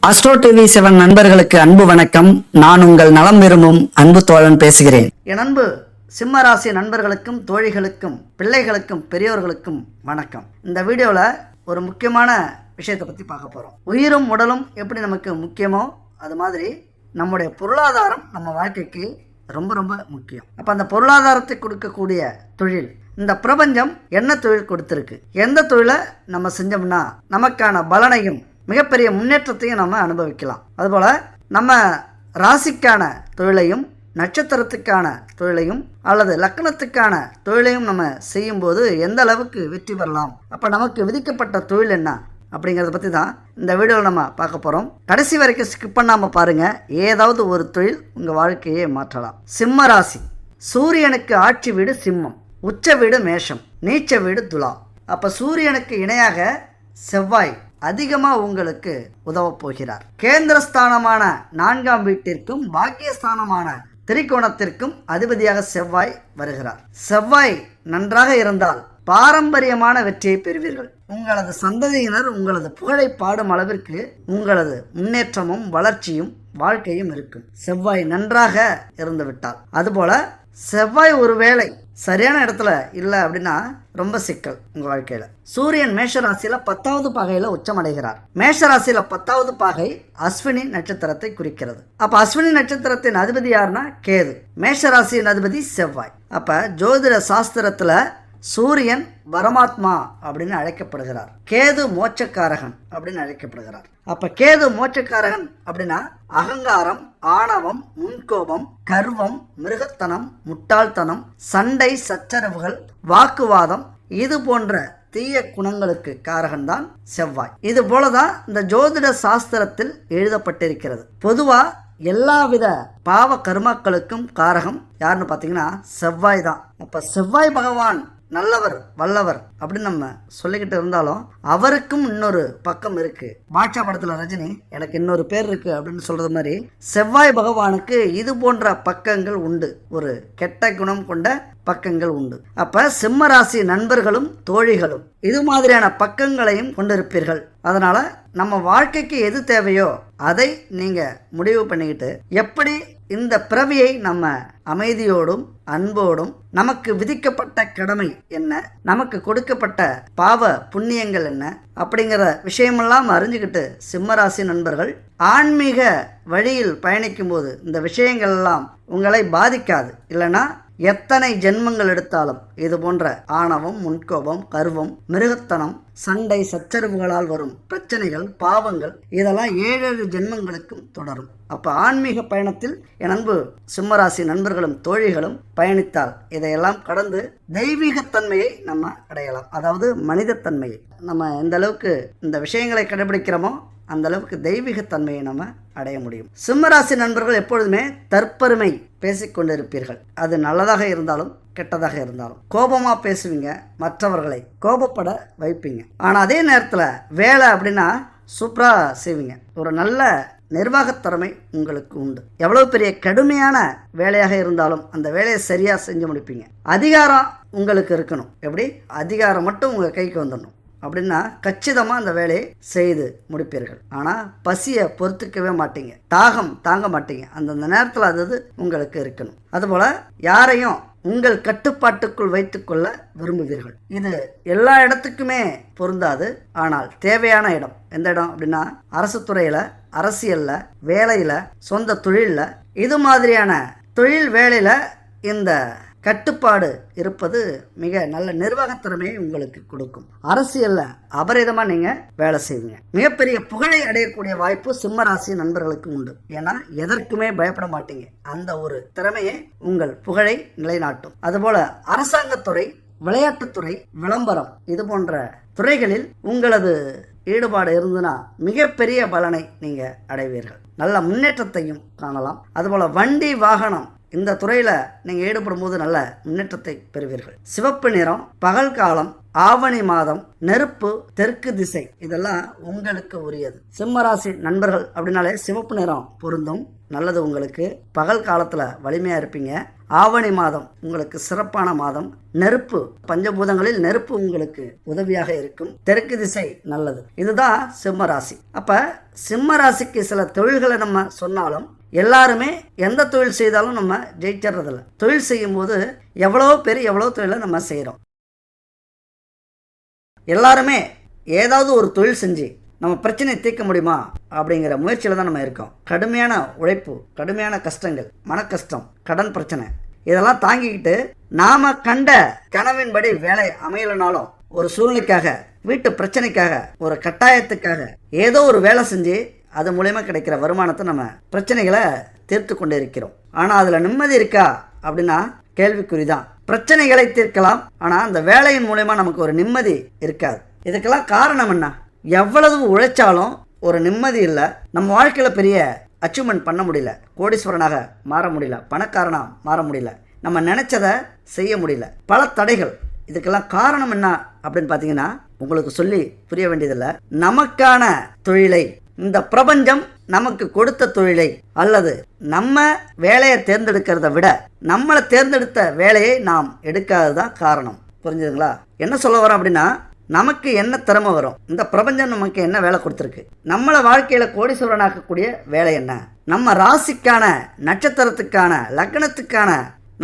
Astro TV 7 நண்பர்களுக்கு அன்பு வணக்கம். நான் உங்கள் நலம் விரும்பும் அன்பு தோழன் பேசுகிறேன். என் அன்பு சிம்மராசி நண்பர்களுக்கும் தோழிகளுக்கும் பிள்ளைகளுக்கும் பெரியோர்களுக்கும் வணக்கம். இந்த வீடியோவில் ஒரு முக்கியமான விஷயத்தை பற்றி பார்க்க போகிறோம். உயிரும் உடலும் எப்படி நமக்கு முக்கியமோ அது மாதிரி நம்முடைய பொருளாதாரம் நம்ம வாழ்க்கைக்கு ரொம்ப ரொம்ப முக்கியம். அப்போ அந்த பொருளாதாரத்தை கொடுக்கக்கூடிய தொழில் இந்த பிரபஞ்சம் என்ன தொழில் கொடுத்துருக்கு, எந்த தொழிலை நம்ம செஞ்சோம்னா நமக்கான பலனையும் மிகப்பெரிய முன்னேற்றத்தையும் நம்ம அனுபவிக்கலாம். அதுபோல் நம்ம ராசிக்கான தொழிலையும் நட்சத்திரத்துக்கான தொழிலையும் அல்லது லக்னத்துக்கான தொழிலையும் நம்ம செய்யும்போது எந்த அளவுக்கு வெற்றி பெறலாம், அப்போ நமக்கு விதிக்கப்பட்ட தொழில் என்ன அப்படிங்கிறத பற்றி தான் இந்த வீடியோவில் நம்ம பார்க்க போகிறோம். கடைசி வரைக்கும் ஸ்கிப் பண்ணாமல் பாருங்கள். ஏதாவது ஒரு தொழில் உங்கள் வாழ்க்கையை மாற்றலாம். சிம்ம ராசி, சூரியனுக்கு ஆட்சி வீடு சிம்மம், உச்ச வீடு மேஷம், நீச்ச வீடு துலா. அப்போ சூரியனுக்கு இணையாக செவ்வாய் அதிகமாக உங்களுக்கு உதவப் போகிறார். கேந்திரஸ்தானமான 4ஆம் வீட்டிற்கும் பாக்கியஸ்தானமான திரிகோணத்திற்கும் அதிபதியாக செவ்வாய் வருகிறார். செவ்வாய் நன்றாக இருந்தால் பாரம்பரியமான வெற்றியை பெறுவீர்கள். உங்களது சந்ததியினர் உங்களது புகழை பாடும் அளவிற்கு உங்களது முன்னேற்றமும் வளர்ச்சியும் வாழ்க்கையும் இருக்கும். செவ்வாய் நன்றாக இருந்து விட்டால். அதுபோல செவ்வாய் ஒருவேளை சரியான இடத்துல இல்லை அப்படின்னா ரொம்ப சிக்கல் உங்கள் வாழ்க்கையில். சூரியன் மேஷராசியில் 10வது பாகையில் உச்சமடைகிறார். மேஷராசியில் 10வது பாகை அஸ்வினி நட்சத்திரத்தை குறிக்கிறது. அப்போ அஸ்வினி நட்சத்திரத்தின் அதிபதி யாருன்னா கேது, மேஷராசியின் அதிபதி செவ்வாய். அப்போ ஜோதிட சாஸ்திரத்தில் சூரியன் பரமாத்மா அப்படின்னு அழைக்கப்படுகிறார், கேது மோட்சக்காரகன் அப்படின்னு அழைக்கப்படுகிறார். அப்ப கேது மோட்சக்காரகன் அப்படின்னா அகங்காரம், ஆணவம், முன்கோபம், கர்வம், மிருகத்தனம், முட்டாள்தனம், சண்டை சச்சரவுகள், வாக்குவாதம், இது போன்ற தீய குணங்களுக்கு காரகன் தான் செவ்வாய். இது போலதான் இந்த ஜோதிட சாஸ்திரத்தில் எழுதப்பட்டிருக்கிறது. பொதுவா எல்லாவித பாவ கர்மாக்களுக்கும் காரகம் யாருன்னு பார்த்தீங்கன்னா செவ்வாய் தான். அப்ப செவ்வாய் பகவான் நல்லவர் வல்லவர் அப்படின்னு நம்ம சொல்லிக்கிட்டு இருந்தாலும் அவருக்கும் இன்னொரு பக்கம் இருக்கு. பாட்சா படத்துல ரஜினி எனக்கு இன்னொரு பேர் இருக்கு அப்படின்னு சொல்றது மாதிரி செவ்வாய் பகவானுக்கு இது போன்ற பக்கங்கள் உண்டு, ஒரு கெட்ட குணம் கொண்ட பக்கங்கள் உண்டு. அப்ப சிம்ம ராசி நண்பர்களும் தோழிகளும் இது மாதிரியான பக்கங்களையும் கொண்டிருப்பீர்கள். அதனால நம்ம வாழ்க்கைக்கு எது தேவையோ அதை நீங்க முடிவு பண்ணிக்கிட்டு எப்படி இந்த பிறவியை நம்ம அமைதியோடும் அன்போடும் நமக்கு விதிக்கப்பட்ட கடமை என்ன, நமக்கு கொடுக்கப்பட்ட பாவ புண்ணியங்கள் என்ன அப்படிங்கிற விஷயமெல்லாம் அறிஞ்சுக்கிட்டு சிம்மராசி நண்பர்கள் ஆன்மீக வழியில் பயணிக்கும் போது இந்த விஷயங்கள் எல்லாம் உங்களை பாதிக்காது. இல்லைன்னா எத்தனை ஜென்மங்கள் எடுத்தாலும் இது போன்ற ஆணவம், முன்கோபம், கர்வம், மிருகத்தனம், சண்டை சச்சரவுகளால் வரும் பிரச்சனைகள், பாவங்கள் இதெல்லாம் 7 ஜென்மங்களுக்கும் தொடரும். அப்போ ஆன்மீக பயணத்தில் என் அன்பு சிம்மராசி நண்பர்களும் தோழிகளும் பயணித்தால் இதையெல்லாம் கடந்து தெய்வீகத்தன்மையை நம்ம அடையலாம். அதாவது மனிதத்தன்மையை நம்ம எந்த அளவுக்கு இந்த விஷயங்களை கடைபிடிக்கிறோமோ அந்த அளவுக்கு தெய்வீகத்தன்மையை நம்ம அடைய முடியும். சிம்மராசி நண்பர்கள் எப்பொழுதுமே தற்பெருமை பேசிக்கொண்டிருப்பீர்கள். அது நல்லதாக இருந்தாலும் கெட்டதாக இருந்தாலும் கோபமாக பேசுவீங்க, மற்றவர்களை கோபப்பட வைப்பீங்க. ஆனால் அதே நேரத்தில் வேலை அப்படின்னா சூப்பராக செய்வீங்க. ஒரு நல்ல நிர்வாகத்திறமை உங்களுக்கு உண்டு. எவ்வளவு பெரிய கடுமையான வேலையாக இருந்தாலும் அந்த வேலையை சரியாக செஞ்சு முடிப்பீங்க. அதிகாரம் உங்களுக்கு இருக்கணும். எப்படி அதிகாரம் மட்டும் உங்கள் கைக்கு வந்துடணும் அப்படின்னா கச்சிதமாக அந்த வேலையை செய்து முடிப்பீர்கள். ஆனால் பசியை பொறுத்துக்கவே மாட்டீங்க, தாகம் தாங்க மாட்டீங்க. அந்தந்த நேரத்தில் அது உங்களுக்கு இருக்கணும். அதுபோல் யாரையும் உங்கள் கட்டுப்பாட்டுக்குள் வைத்துக்கொள்ள விரும்புவீர்கள். இது எல்லா இடத்துக்குமே பொருந்தாது. ஆனால் தேவையான இடம் எந்த இடம் அப்படின்னா அரசு துறையில், அரசியலில், வேலையில், சொந்த தொழிலில், இது மாதிரியான தொழில் வேலையில் இந்த கட்டுப்பாடு இருப்பது மிக நல்ல நிர்வாகத்திறமையை உங்களுக்கு கொடுக்கும். அரசியலில் அபரிதமாக நீங்கள் வேலை செய்வீங்க. மிகப்பெரிய புகழை அடையக்கூடிய வாய்ப்பு சிம்மராசி நண்பர்களுக்கு உண்டு. ஏன்னா எதற்குமே பயப்பட மாட்டீங்க. அந்த ஒரு திறமையை உங்கள் புகழை நிலைநாட்டும். அதுபோல அரசாங்கத்துறை, விளையாட்டுத்துறை, விளம்பரம் இது போன்ற துறைகளில் உங்களது ஈடுபாடு இருந்துன்னா மிகப்பெரிய பலனை நீங்கள் அடைவீர்கள். நல்ல முன்னேற்றத்தையும் காணலாம். அதுபோல் வண்டி வாகனம் இந்த துறையில் நீங்கள் ஈடுபடும் போது நல்ல முன்னேற்றத்தை பெறுவீர்கள். சிவப்பு நிறம், பகல் காலம், ஆவணி மாதம், நெருப்பு, தெற்கு திசை இதெல்லாம் உங்களுக்கு உரியது. சிம்மராசி நண்பர்கள் அப்படின்னாலே சிவப்பு நிறம் பொருந்தும், நல்லது. உங்களுக்கு பகல் காலத்தில் வலிமையாக இருப்பீங்க. ஆவணி மாதம் உங்களுக்கு சிறப்பான மாதம். நெருப்பு, பஞ்சபூதங்களில் நெருப்பு உங்களுக்கு உதவியாக இருக்கும். தெற்கு திசை நல்லது. இதுதான் சிம்ம ராசி. அப்ப சிம்ம ராசிக்கு சில தொழில்களை நம்ம சொன்னாலும் எல்லாருமே எந்த தொழில் செய்தாலும் நம்ம ஜெயிச்சிடறதில்ல. தொழில் செய்யும் போது எவ்வளோ பேர் எவ்வளோ தொழிலை நம்ம செய்கிறோம். எல்லாருமே ஏதாவது ஒரு தொழில் செஞ்சு நம்ம பிரச்சனையை தீர்க்க முடியுமா அப்படிங்கிற முயற்சியில் தான் நம்ம இருக்கோம். கடுமையான உழைப்பு, கடுமையான கஷ்டங்கள், மன கஷ்டம், கடன் பிரச்சனை இதெல்லாம் தாங்கிக்கிட்டு நாம கண்ட கனவின்படி வேலை அமையலனாலும் ஒரு சூழ்நிலைக்காக, வீட்டு பிரச்சனைக்காக, ஒரு கட்டாயத்துக்காக ஏதோ ஒரு வேலை செஞ்சு அது மூலயமா கிடைக்கிற வருமானத்தை நம்ம பிரச்சனைகளை தீர்த்து கொண்டு இருக்கிறோம். ஆனால் அதில் நிம்மதி இருக்கா அப்படின்னா கேள்விக்குறிதான். பிரச்சனைகளை தீர்க்கலாம், ஆனால் அந்த வேலையின் மூலயமா நமக்கு ஒரு நிம்மதி இருக்காது. இதுக்கெல்லாம் காரணம் என்ன? எவ்வளவு உழைச்சாலும் ஒரு நிம்மதி இல்லை. நம்ம வாழ்க்கையில் பெரிய அச்சீவ்மெண்ட் பண்ண முடியல, கோடீஸ்வரனாக மாற முடியல, பணக்காரனாக மாற முடியல, நம்ம நினைச்சதை செய்ய முடியல, பல தடைகள். இதுக்கெல்லாம் காரணம் என்ன அப்படின்னு பார்த்தீங்கன்னா உங்களுக்கு சொல்லி புரிய வேண்டியதில்லை. நமக்கான தொழிலை, இந்த பிரபஞ்சம் நமக்கு கொடுத்த தொழிலை அல்லது நம்ம வேலையை தேர்ந்தெடுக்கிறத விட நம்மளை தேர்ந்தெடுத்த வேலையை நாம் எடுக்காததான் காரணம். புரிஞ்சுதுங்களா? என்ன சொல்ல வரோம் அப்படின்னா, நமக்கு என்ன திறமை வரும், இந்த பிரபஞ்சம் நமக்கு என்ன வேலை கொடுத்துருக்கு, நம்மளை வாழ்க்கையில் கோடீஸ்வரனாக்கக்கூடிய வேலை என்ன, நம்ம ராசிக்கான, நட்சத்திரத்துக்கான, லக்னத்துக்கான,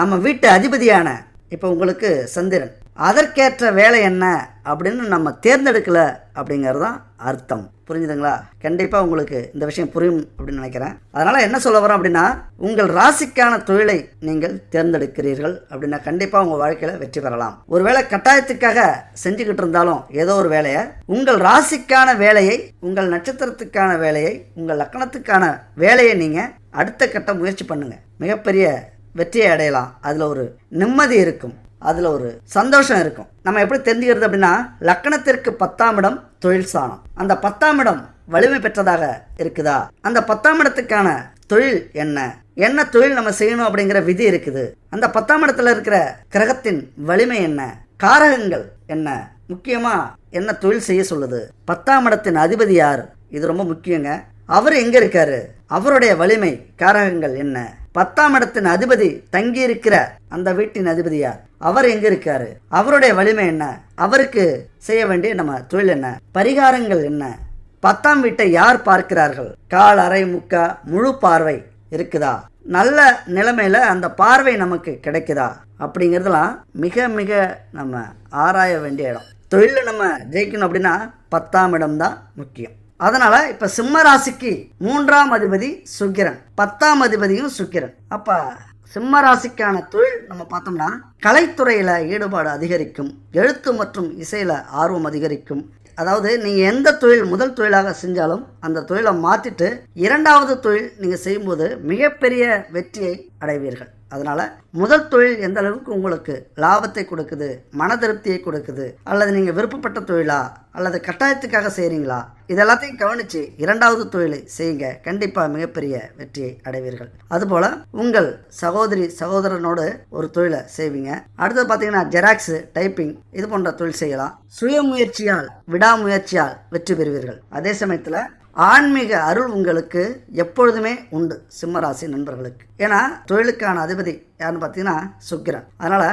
நம்ம வீட்டு அதிபதியான இப்போ உங்களுக்கு சந்திரன், அதற்கேற்ற வேலை என்ன அப்படின்னு நம்ம தேர்ந்தெடுக்கல அப்படிங்கிறது தான் அர்த்தம். புரிஞ்சுதுங்களா? கண்டிப்பாக உங்களுக்கு இந்த விஷயம் புரியும் அப்படின்னு நினைக்கிறேன். அதனால் என்ன சொல்ல வரோம் அப்படின்னா, உங்கள் ராசிக்கான தொழிலை நீங்கள் தேர்ந்தெடுக்கிறீர்கள் அப்படின்னா கண்டிப்பாக உங்கள் வாழ்க்கையில் வெற்றி பெறலாம். ஒருவேளை கட்டாயத்துக்காக செஞ்சுக்கிட்டு இருந்தாலும் ஏதோ ஒரு வேலையை, உங்கள் ராசிக்கான வேலையை, உங்கள் நட்சத்திரத்துக்கான வேலையை, உங்கள் லக்கணத்துக்கான வேலையை நீங்கள் அடுத்த கட்ட முயற்சி பண்ணுங்கள். மிகப்பெரிய வெற்றியை அடையலாம். அதில் ஒரு நிம்மதி இருக்கும், அதில் ஒரு சந்தோஷம் இருக்கும். நம்ம எப்படி தெரிஞ்சுக்கிறது அப்படின்னா, லக்கணத்திற்கு 10ஆம் இடம் தொழில் ஸ்தானம். அந்த 10ஆம் இடம் வலிமை பெற்றதாக இருக்குதா, அந்த 10ஆம் இடத்துக்கான தொழில் என்ன, என்ன தொழில் நம்ம செய்யணும் அப்படிங்கிற விதி இருக்குது, அந்த 10ஆம் இடத்துல இருக்கிற கிரகத்தின் வலிமை என்ன, காரகங்கள் என்ன, முக்கியமா என்ன தொழில் செய்ய சொல்லுது, 10ஆம் இடத்தின் அதிபதி யார், இது ரொம்ப முக்கியங்க. அவர் எங்க இருக்காரு, அவருடைய வலிமை, காரகங்கள் என்ன, 10ஆம் இடத்தின் அதிபதி தங்கி இருக்கிற அந்த வீட்டின் அதிபதி யார், அவர் எங்க இருக்காரு, அவருடைய வலிமை என்ன, அவருக்கு செய்ய வேண்டிய நம்ம தொழில் என்ன, பரிகாரங்கள் என்ன, 10ஆம் வீட்டை யார் பார்க்கிறார்கள், கால், அரை, முக்கா, முழு பார்வை இருக்குதா, நல்ல நிலைமையில அந்த பார்வை நமக்கு கிடைக்குதா அப்படிங்கிறதுலாம் மிக மிக நம்ம ஆராய வேண்டிய இடம். தொழிலில் நம்ம ஜெயிக்கணும் அப்படின்னா 10ஆம் இடம் தான் முக்கியம். அதனால இப்ப சிம்ம ராசிக்கு 3ஆம் அதிபதி சுக்கிரன், 10ஆம் அதிபதியும் சுக்கிரன். அப்ப சிம்ம ராசிக்கான தொழில் நம்ம பார்த்தோம்னா, கலைத்துறையில ஈடுபாடு அதிகரிக்கும், எழுத்து மற்றும் இசையில ஆர்வம் அதிகரிக்கும். அதாவது நீங்க எந்த தொழில் முதல் தொழிலாக செஞ்சாலும் அந்த தொழிலை மாற்றிட்டு 2வது தொழில் நீங்க செய்யும்போது மிகப்பெரிய வெற்றியை அடைவீர்கள். அதனால முதல் தொழில் எந்த அளவுக்கு உங்களுக்கு லாபத்தை கொடுக்குது, மன திருப்தியை கொடுக்குது, அல்லது நீங்கள் விருப்பப்பட்ட தொழிலா அல்லது கட்டாயத்துக்காக செய்கிறீங்களா, இதெல்லாத்தையும் கவனித்து 2வது தொழிலை செய்யுங்க. கண்டிப்பாக மிகப்பெரிய வெற்றியை அடைவீர்கள். அதுபோல் உங்கள் சகோதரி சகோதரனோடு ஒரு தொழிலை செய்வீங்க. அடுத்தது பார்த்தீங்கன்னா ஜெராக்ஸு, டைப்பிங் இது போன்ற தொழில் செய்யலாம். சுயமுயற்சியால், விடாமுயற்சியால் வெற்றி பெறுவீர்கள். அதே சமயத்தில் ஆன்மீக அருள் உங்களுக்கு எப்பொழுதுமே உண்டு சிம்மராசி நண்பர்களுக்கு. ஏன்னா தொழிலுக்கான அதிபதி யாருன்னு பார்த்தீங்கன்னா சுக்கிரன். அதனால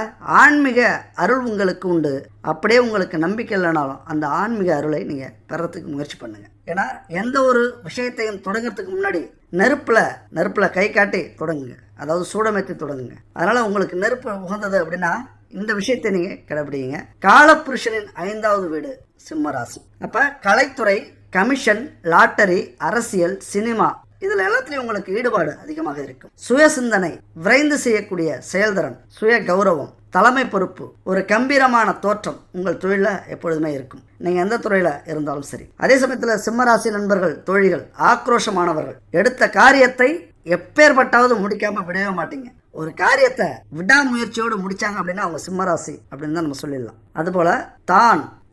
ஆன்மீக அருள் உங்களுக்கு உண்டு. அப்படியே உங்களுக்கு நம்பிக்கை இல்லைனாலும் அந்த ஆன்மீக அருளை நீங்கள் பெறத்துக்கு முயற்சி பண்ணுங்க. ஏன்னா எந்த ஒரு விஷயத்தையும் தொடங்கிறதுக்கு முன்னாடி நெருப்புல கை காட்டி தொடங்குங்க, அதாவது சூடமேற்றி தொடங்குங்க. அதனால உங்களுக்கு நெருப்பு உகந்தது அப்படின்னா இந்த விஷயத்தை நீங்க கடைபிடிங்க. காலபுருஷனின் 5வது வீடு சிம்மராசி. அப்ப கலைத்துறை, கமிஷன், லாட்டரி, அரசியல், சினிமா இதுல எல்லாத்துலயும் உங்களுக்கு ஈடுபாடு அதிகமாக இருக்கும். சுய சிந்தனை, விரைந்து செய்யக்கூடிய செயல்திறன், சுய கௌரவம், தலைமை பொறுப்பு, ஒரு கம்பீரமான தோற்றம் உங்கள் தொழில எப்பொழுதுமே இருக்கும். நீங்க எந்த துறையில இருந்தாலும் சரி. அதே சமயத்துல சிம்மராசி நண்பர்கள், தோழிகள் ஆக்ரோஷமானவர்கள். எடுத்த காரியத்தை எப்பேற்பட்டாவது முடிக்காம விடவே மாட்டீங்க. ஒரு காரியத்தை விடாமுயற்சியோடு முடிச்சாங்க அப்படின்னா அவங்க சிம்மராசி அப்படின்னு தான் நம்ம சொல்லிடலாம். அதுபோல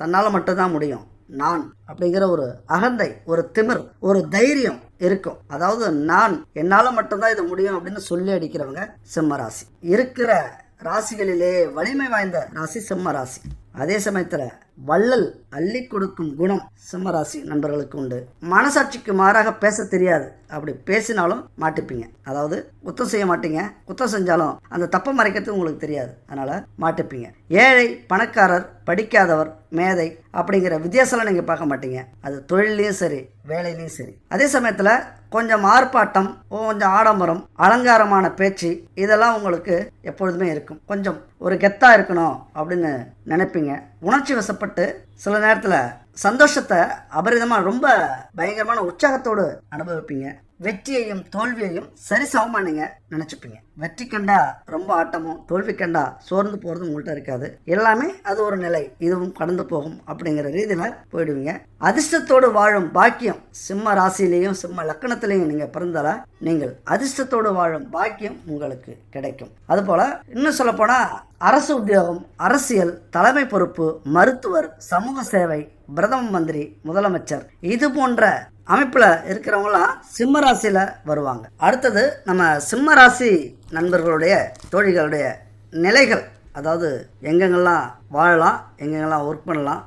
தன்னால மட்டும்தான் முடியும், நான் அப்படிங்கிற ஒரு அகந்தை, ஒரு திமிர், ஒரு தைரியம் இருக்கும். அதாவது என்னால் மட்டும்தான் இது முடியும் அப்படின்னு சொல்லி அடிக்கிறவங்க சிம்ம ராசி. இருக்கிற ராசிகளிலே வலிமை வாய்ந்த ராசி சிம்ம ராசி. அதே சமயத்தில் வள்ளல் அள்ளி கொடுக்கும் குணம் சிம்மராசி நண்பர்களுக்கு உண்டு. மனசாட்சிக்கு மாறாக பேச தெரியாது. அப்படி பேசினாலும் மாட்டிப்பீங்க. அதாவது குத்தம் செய்ய மாட்டீங்க, குத்தம் செஞ்சாலும் அந்த தப்பை மறைக்கிறது உங்களுக்கு தெரியாது, அதனால மாட்டிப்பீங்க. ஏழை பணக்காரர், படிக்காதவர், மேதை அப்படிங்கிற வித்தியாசம்லாம் நீங்கள் பார்க்க மாட்டீங்க. அது தொழிலையும் சரி வேலையிலையும் சரி. அதே சமயத்தில் கொஞ்சம் ஆர்ப்பாட்டம், கொஞ்சம் ஆடம்பரம், அலங்காரமான பேச்சு இதெல்லாம் உங்களுக்கு எப்பொழுதுமே இருக்கும். கொஞ்சம் ஒரு கெத்தா இருக்கணும் அப்படின்னு நினைப்பீங்க. உணர்ச்சி வசப்பட்டு சில நேரத்தில் சந்தோஷத்தை அபரிதமாக ரொம்ப பயங்கரமான உற்சாகத்தோடு அனுபவிப்பீங்க. வெற்றியையும் தோல்வியையும் சரிசமமா நீங்க நினைச்சுப்பீங்க. வெற்றி கண்டா ரொம்ப ஆட்டமும், தோல்வி கண்டா சோர்ந்து போறதும் உங்கள்கிட்ட இருக்காது. எல்லாமே அது ஒரு நிலை, இதுவும் கடந்து போகும் அப்படிங்கிற ரீதியில போயிடுவீங்க. அதிர்ஷ்டத்தோடு வாழும் பாக்கியம் சிம்ம ராசியிலையும் சிம்ம லக்கணத்திலையும் நீங்க பிறந்தால நீங்கள் அதிர்ஷ்டத்தோடு வாழும் பாக்கியம் உங்களுக்கு கிடைக்கும். அதுபோல இன்னும் சொல்ல போனா அரசு உத்தியோகம், அரசியல், தலைமை பொறுப்பு, மருத்துவர், சமூக சேவை, பிரதம மந்திரி, முதலமைச்சர் இது போன்ற அமைப்பில் இருக்கிறவங்களாம் சிம்ம ராசியில் வருவாங்க. அடுத்தது நம்ம சிம்ம ராசி நண்பர்களுடைய தோழிகளுடைய நிலைகள், அதாவது எங்கெங்கெல்லாம் வாழலாம், எங்கெங்கெல்லாம் ஒர்க் பண்ணலாம்,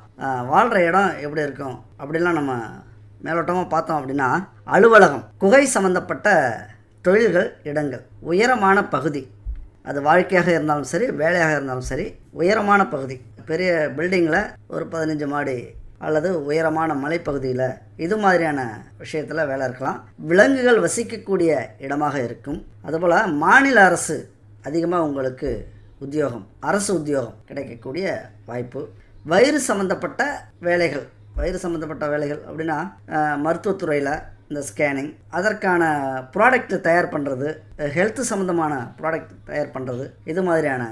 வாழ்கிற இடம் எப்படி இருக்கும் அப்படிலாம் நம்ம மேலோட்டமாக பார்த்தோம் அப்படின்னா, அலுவலகம், குகை சம்பந்தப்பட்ட தொழில்கள், இடங்கள், உயரமான பகுதி, அது வாழ்க்கையாக இருந்தாலும் சரி வேலையாக இருந்தாலும் சரி, உயரமான பகுதி, பெரிய பில்டிங்கில் ஒரு 15 மாடி அல்லது உயரமான மலைப்பகுதியில் இது மாதிரியான விஷயத்தில் வேலை இருக்கலாம். விலங்குகள் வசிக்கக்கூடிய இடமாக இருக்கும். அதுபோல் மாநில அரசு அதிகமாக உங்களுக்கு உத்தியோகம், அரசு உத்தியோகம் கிடைக்கக்கூடிய வாய்ப்பு. வயிறு சம்மந்தப்பட்ட வேலைகள், வயிறு சம்மந்தப்பட்ட வேலைகள் அப்படின்னா மருத்துவத்துறையில் இந்த ஸ்கேனிங், அதற்கான ப்ராடக்ட் தயார் பண்ணுறது, ஹெல்த்து சம்மந்தமான ப்ராடக்ட் தயார் பண்ணுறது, இது மாதிரியான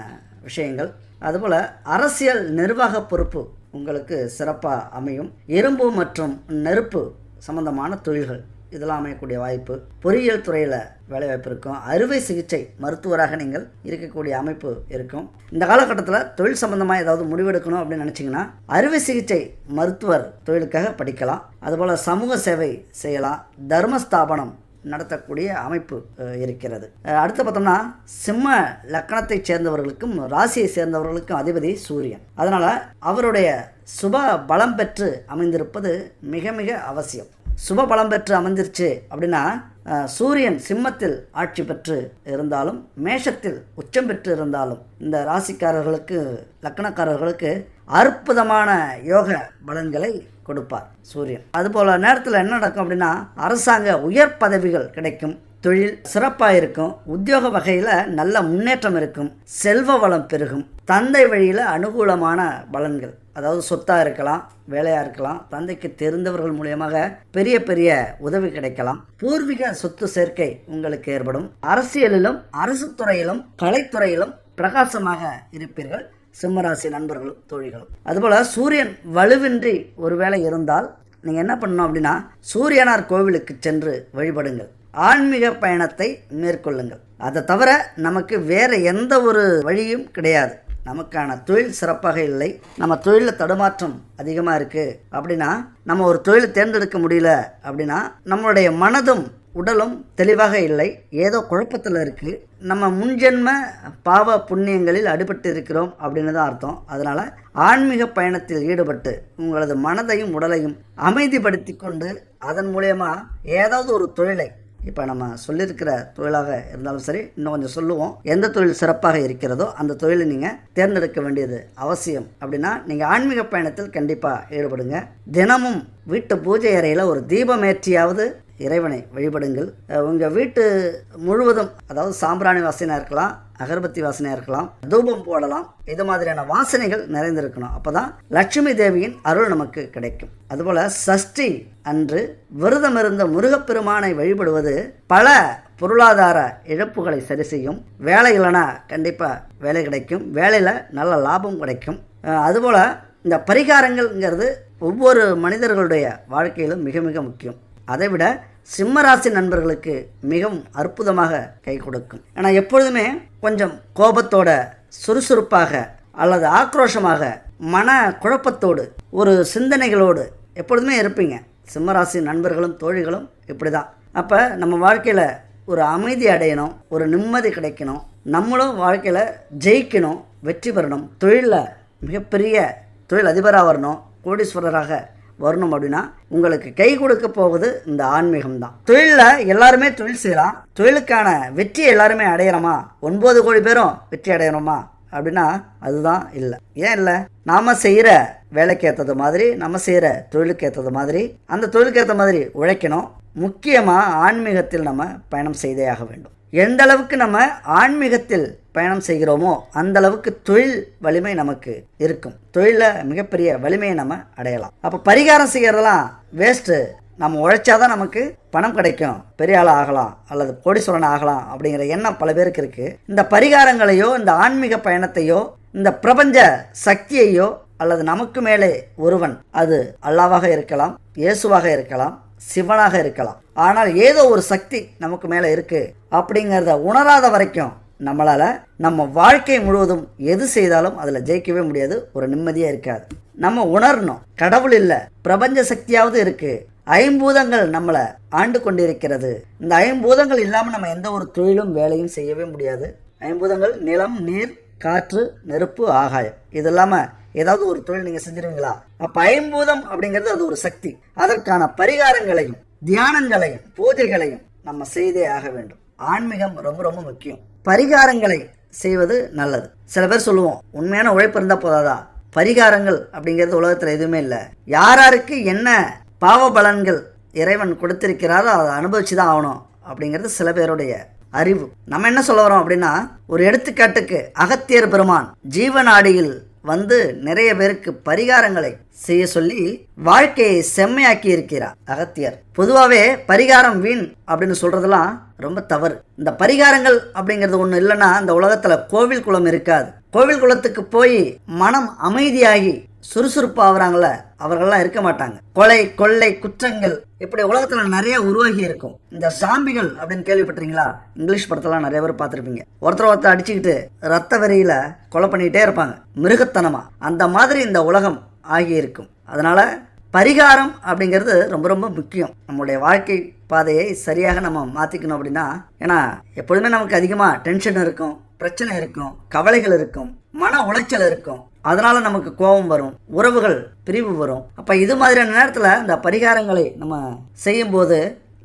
விஷயங்கள். அதுபோல் அரசியல் நிர்வாக பொறுப்பு உங்களுக்கு சிறப்பாக அமையும். இரும்பு மற்றும் நெருப்பு சம்பந்தமான தொழில்கள் இதெல்லாம் அமையக்கூடிய வாய்ப்பு. பொறியியல் துறையில் வேலைவாய்ப்பு இருக்கும். அறுவை சிகிச்சை மருத்துவராக நீங்கள் இருக்கக்கூடிய அமைப்பு இருக்கும். இந்த காலகட்டத்தில் தொழில் சம்பந்தமாக ஏதாவது முடிவெடுக்கணும் அப்படின்னு நினச்சிங்கன்னா அறுவை சிகிச்சை மருத்துவர் தொழிலுக்காக படிக்கலாம். அதுபோல் சமூக சேவை செய்யலாம். தர்மஸ்தாபனம் நடத்தக்கூடிய அமைப்பு இருக்கிறது. அடுத்து பார்த்தோம்னா சிம்ம லக்கணத்தை சேர்ந்தவர்களுக்கும் ராசியை சேர்ந்தவர்களுக்கும் அதிபதி சூரியன். அதனால் அவருடைய சுப பலம் பெற்று அமைந்திருப்பது மிக மிக அவசியம். சுப பலம் பெற்று அமைந்திருச்சு அப்படின்னா சூரியன் சிம்மத்தில் ஆட்சி பெற்று இருந்தாலும் மேஷத்தில் உச்சம் பெற்று இருந்தாலும் இந்த ராசிக்காரர்களுக்கு லக்கணக்காரர்களுக்கு அற்புதமான யோக பலன்களை கொடுப்பார் சூரியன். அதுபோல் நேரத்தில் என்ன நடக்கும் அப்படின்னா அரசாங்க உயர் பதவிகள் கிடைக்கும், தொழில் சிறப்பாக இருக்கும், உத்தியோக வகையில் நல்ல முன்னேற்றம் இருக்கும், செல்வ வளம் பெருகும், தந்தை வழியில் அனுகூலமான பலன்கள், அதாவது சொத்தாக இருக்கலாம், வேலையாக இருக்கலாம், தந்தைக்கு தெரிந்தவர்கள் மூலியமாக பெரிய பெரிய உதவி கிடைக்கலாம், பூர்வீக சொத்து சேர்க்கை உங்களுக்கு ஏற்படும், அரசியலிலும் அரசு துறையிலும் கலைத்துறையிலும் பிரகாசமாக இருப்பீர்கள் சிம்மராசி நண்பர்களும் தோழிகளும். அதுபோல் சூரியன் வலுவின்றி ஒரு வேளை இருந்தால் நீங்கள் என்ன பண்ணணும் அப்படின்னா சூரியனார் கோவிலுக்கு சென்று வழிபடுங்கள், ஆன்மீக பயணத்தை மேற்கொள்ளுங்கள். அதை தவிர நமக்கு வேறு எந்த ஒரு வழியும் கிடையாது. நமக்கான தொழில் சிறப்பாக இல்லை, நம்ம தொழிலில் தடுமாற்றம் அதிகமாக இருக்குது அப்படின்னா, நம்ம ஒரு தொழிலை தேர்ந்தெடுக்க முடியல அப்படின்னா நம்மளுடைய மனதும் உடலும் தெளிவாக இல்லை, ஏதோ குழப்பத்தில் இருக்குது, நம்ம முன்ஜென்ம பாவ புண்ணியங்களில் அடிபட்டு இருக்கிறோம் அப்படின்னு தான் அர்த்தம். அதனால் ஆன்மீக பயணத்தில் ஈடுபட்டு உங்களது மனதையும் உடலையும் அமைதிப்படுத்தி கொண்டு அதன் மூலயமா ஏதாவது ஒரு தொழிலை, இப்போ நம்ம சொல்லியிருக்கிற தொழிலாக இருந்தாலும் சரி, இன்னும் கொஞ்சம் சொல்லுவோம், எந்த தொழில் சிறப்பாக இருக்கிறதோ அந்த தொழிலை நீங்கள் தேர்ந்தெடுக்க வேண்டியது அவசியம். அப்படின்னா நீங்கள் ஆன்மீக பயணத்தில் கண்டிப்பாக ஈடுபடுங்க. தினமும் வீட்டு பூஜை அறையில் ஒரு தீபமேற்றியாவது இறைவனை வழிபடுங்கள். உங்கள் வீட்டு முழுவதும், அதாவது சாம்பிராணி வாசனையாக இருக்கலாம், அகர்பத்தி வாசனையாக இருக்கலாம், தூபம் போடலாம், இது மாதிரியான வாசனைகள் நிறைந்திருக்கணும். அப்போ தான் லட்சுமி தேவியின் அருள் நமக்கு கிடைக்கும். அதுபோல் சஷ்டி அன்று விரதமிருந்த முருகப்பெருமானை வழிபடுவது பல பொருளாதார இழப்புகளை சரி செய்யும். வேலை இல்லைனா கண்டிப்பாக வேலை கிடைக்கும், வேலையில் நல்ல லாபம் கிடைக்கும். அதுபோல் இந்த பரிகாரங்கள்ங்கிறது ஒவ்வொரு மனிதர்களுடைய வாழ்க்கையிலும் மிக மிக முக்கியம். அதைவிட சிம்மராசி நண்பர்களுக்கு மிகவும் அற்புதமாக கை கொடுக்கும். ஏன்னா எப்பொழுதுமே கொஞ்சம் கோபத்தோட, சுறுசுறுப்பாக அல்லது ஆக்ரோஷமாக, மன குழப்பத்தோடு, ஒரு சிந்தனைகளோடு எப்பொழுதுமே இருப்பீங்க. சிம்மராசி நண்பர்களும் தோழிகளும் இப்படி தான். அப்போ நம்ம வாழ்க்கையில் ஒரு அமைதி அடையணும், ஒரு நிம்மதி கிடைக்கணும், நம்மளும் வாழ்க்கையில் ஜெயிக்கணும், வெற்றி பெறணும், தொழிலில் மிகப்பெரிய தொழில் அதிபராக வரணும், கோடீஸ்வரராக வரணும் அப்படின்னா உங்களுக்கு கை கொடுக்க போவது இந்த ஆன்மீகம் தான். தொழிலில் எல்லாருமே தொழில் செய்யலாம், தொழிலுக்கான வெற்றியை எல்லாருமே அடையிறோமா? 9 கோடி பேரும் வெற்றி அடையிறோமா அப்படின்னா அதுதான் இல்லை. ஏன் இல்லை? நாம் செய்கிற வேலைக்கு ஏற்றது மாதிரி, நம்ம செய்கிற தொழிலுக்கு ஏற்றது மாதிரி, அந்த தொழிலுக்கு ஏற்ற மாதிரி உழைக்கணும். முக்கியமாக ஆன்மீகத்தில் நம்ம பயணம் செய்தே ஆக வேண்டும். எந்த அளவுக்கு நம்ம ஆன்மீகத்தில் பயணம் செய்கிறோமோ அந்த அளவுக்கு தொழில் வலிமை நமக்கு இருக்கும். தொழிலில் மிகப்பெரிய வலிமையை நம்ம அடையலாம். அப்போ பரிகாரம் செய்கிறதெல்லாம் வேஸ்ட்டு. நம்ம உழைச்சாதான் நமக்கு பணம் கிடைக்கும், பெரிய ஆள் ஆகலாம் அல்லது கோடீஸ்வரன் ஆகலாம் அப்படிங்கிற எண்ணம் பல பேருக்கு இருக்குது. இந்த பரிகாரங்களையோ, இந்த ஆன்மீக பயணத்தையோ, இந்த பிரபஞ்ச சக்தியையோ அல்லது நமக்கு மேலே ஒருவன், அது அல்லாவாக இருக்கலாம், இயேசுவாக இருக்கலாம், சிவனாக இருக்கலாம், ஆனால் ஏதோ ஒரு சக்தி நமக்கு மேலே இருக்குது அப்படிங்கிறத உணராத வரைக்கும் நம்மளால் நம்ம வாழ்க்கை முழுவதும் எது செய்தாலும் அதில் ஜெயிக்கவே முடியாது, ஒரு நிம்மதியாக இருக்காது. நம்ம உணரணும், கடவுள் இல்லை, பிரபஞ்ச சக்தியாவது இருக்குது, ஐம்பூதங்கள் நம்மளை ஆண்டு கொண்டிருக்கிறது. இந்த ஐம்பூதங்கள் இல்லாமல் நம்ம எந்த ஒரு தொழிலும் வேலையும் செய்யவே முடியாது. ஐம்பூதங்கள் நிலம், நீர், காற்று, நெருப்பு, ஆகாயம். இது இல்லாமல் ஏதாவது ஒரு தொழில் நீங்கள் செஞ்சிருவீங்களா? அப்போ ஐம்பூதம் அப்படிங்கிறது அது ஒரு சக்தி. அதற்கான பரிகாரங்களையும் தியானங்களையும் பூஜைகளையும் நம்ம செய்தே ஆக வேண்டும். ஆன்மீகம் ரொம்ப ரொம்ப முக்கியம். பரிகாரங்களை செய்வது நல்லது. சில பேர் சொல்லுவோம், உண்மையான உழைப்பு இருந்தால் போதாதா? பரிகாரங்கள் அப்படிங்கிறது உலகத்தில் எதுவுமே இல்லை. யாராருக்கு என்ன பாவ பலன்கள் இறைவன் கொடுத்திருக்கிறாரோ அதை அனுபவிச்சு தான் ஆகணும் அப்படிங்கிறது சில பேருடைய அறிவு. நம்ம என்ன சொல்ல வரோம் அப்படின்னா, ஒரு எடுத்துக்காட்டுக்கு அகத்தியர் பெருமான் ஜீவநாடியில் வந்து நிறைய பேருக்கு பரிகாரங்களை செய்ய சொல்லி வாழ்க்கையை செம்மையாக்கி இருக்கிறார் அகத்தியர். பொதுவாகவே பரிகாரம் வீண் அப்படின்னு சொல்றதெல்லாம் ரொம்ப தவறு. இந்த பரிகாரங்கள் அப்படிங்கிறது ஒன்று இல்லைன்னா இந்த உலகத்தில் கோவில் குளம் இருக்காது. கோவில் குளத்துக்கு போய் மனம் அமைதியாகி சுறுசுறுப்பாகிறாங்கள அவர்கள்லாம் இருக்க மாட்டாங்க. கொலை, கொள்ளை, குற்றங்கள் இப்படி உலகத்தில் நிறைய உருவாகி இருக்கும். இந்த சாம்பிகள் அப்படின்னு கேள்விப்பட்டிருக்கீங்களா? இங்கிலீஷ் படத்தெல்லாம் நிறைய பேர் பார்த்துருப்பீங்க. ஒருத்தர் அடிச்சுக்கிட்டு ரத்த வெறியில கொலை பண்ணிக்கிட்டே இருப்பாங்க, மிருகத்தனமா. அந்த மாதிரி இந்த உலகம் ஆகி இருக்கும். அதனால பரிகாரம் அப்படிங்கிறது ரொம்ப ரொம்ப முக்கியம். நம்மளுடைய வாழ்க்கை பாதையை சரியாக நம்ம மாற்றிக்கணும் அப்படின்னா, ஏன்னா எப்பொழுதுமே நமக்கு அதிகமாக டென்ஷன் இருக்கும், பிரச்சனை இருக்கும், கவலைகள் இருக்கும், மன உளைச்சல் இருக்கும். அதனால நமக்கு கோபம் வரும், உறவுகள் பிரிவு வரும். அப்போ இது மாதிரியான நேரத்தில் இந்த பரிகாரங்களை நம்ம செய்யும்போது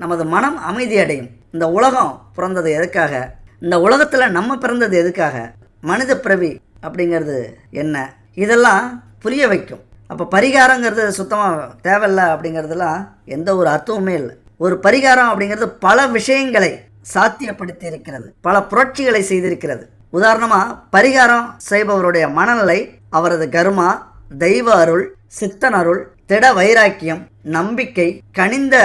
நமது மனம் அமைதி அடையும். இந்த உலகம் பிறந்தது எதுக்காக? இந்த உலகத்தில் நம்ம பிறந்தது எதுக்காக? மனித பிறவி அப்படிங்கிறது என்ன? இதெல்லாம் புரிய வைக்கும். அப்போ பரிகாரங்கிறது சுத்தமாக தேவையில்லை அப்படிங்கிறதுலாம் எந்த ஒரு அர்த்தமுமே இல்லை. ஒரு பரிகாரம் அப்படிங்கிறது பல விஷயங்களை சாத்தியப்படுத்தி இருக்கிறது, பல புரட்சிகளை செய்திருக்கிறது. உதாரணமாக பரிகாரம் செய்பவருடைய மனநிலை, அவரது கர்மா, தெய்வ அருள், சித்தன் அருள், திட வைராக்கியம், நம்பிக்கை, கனிந்த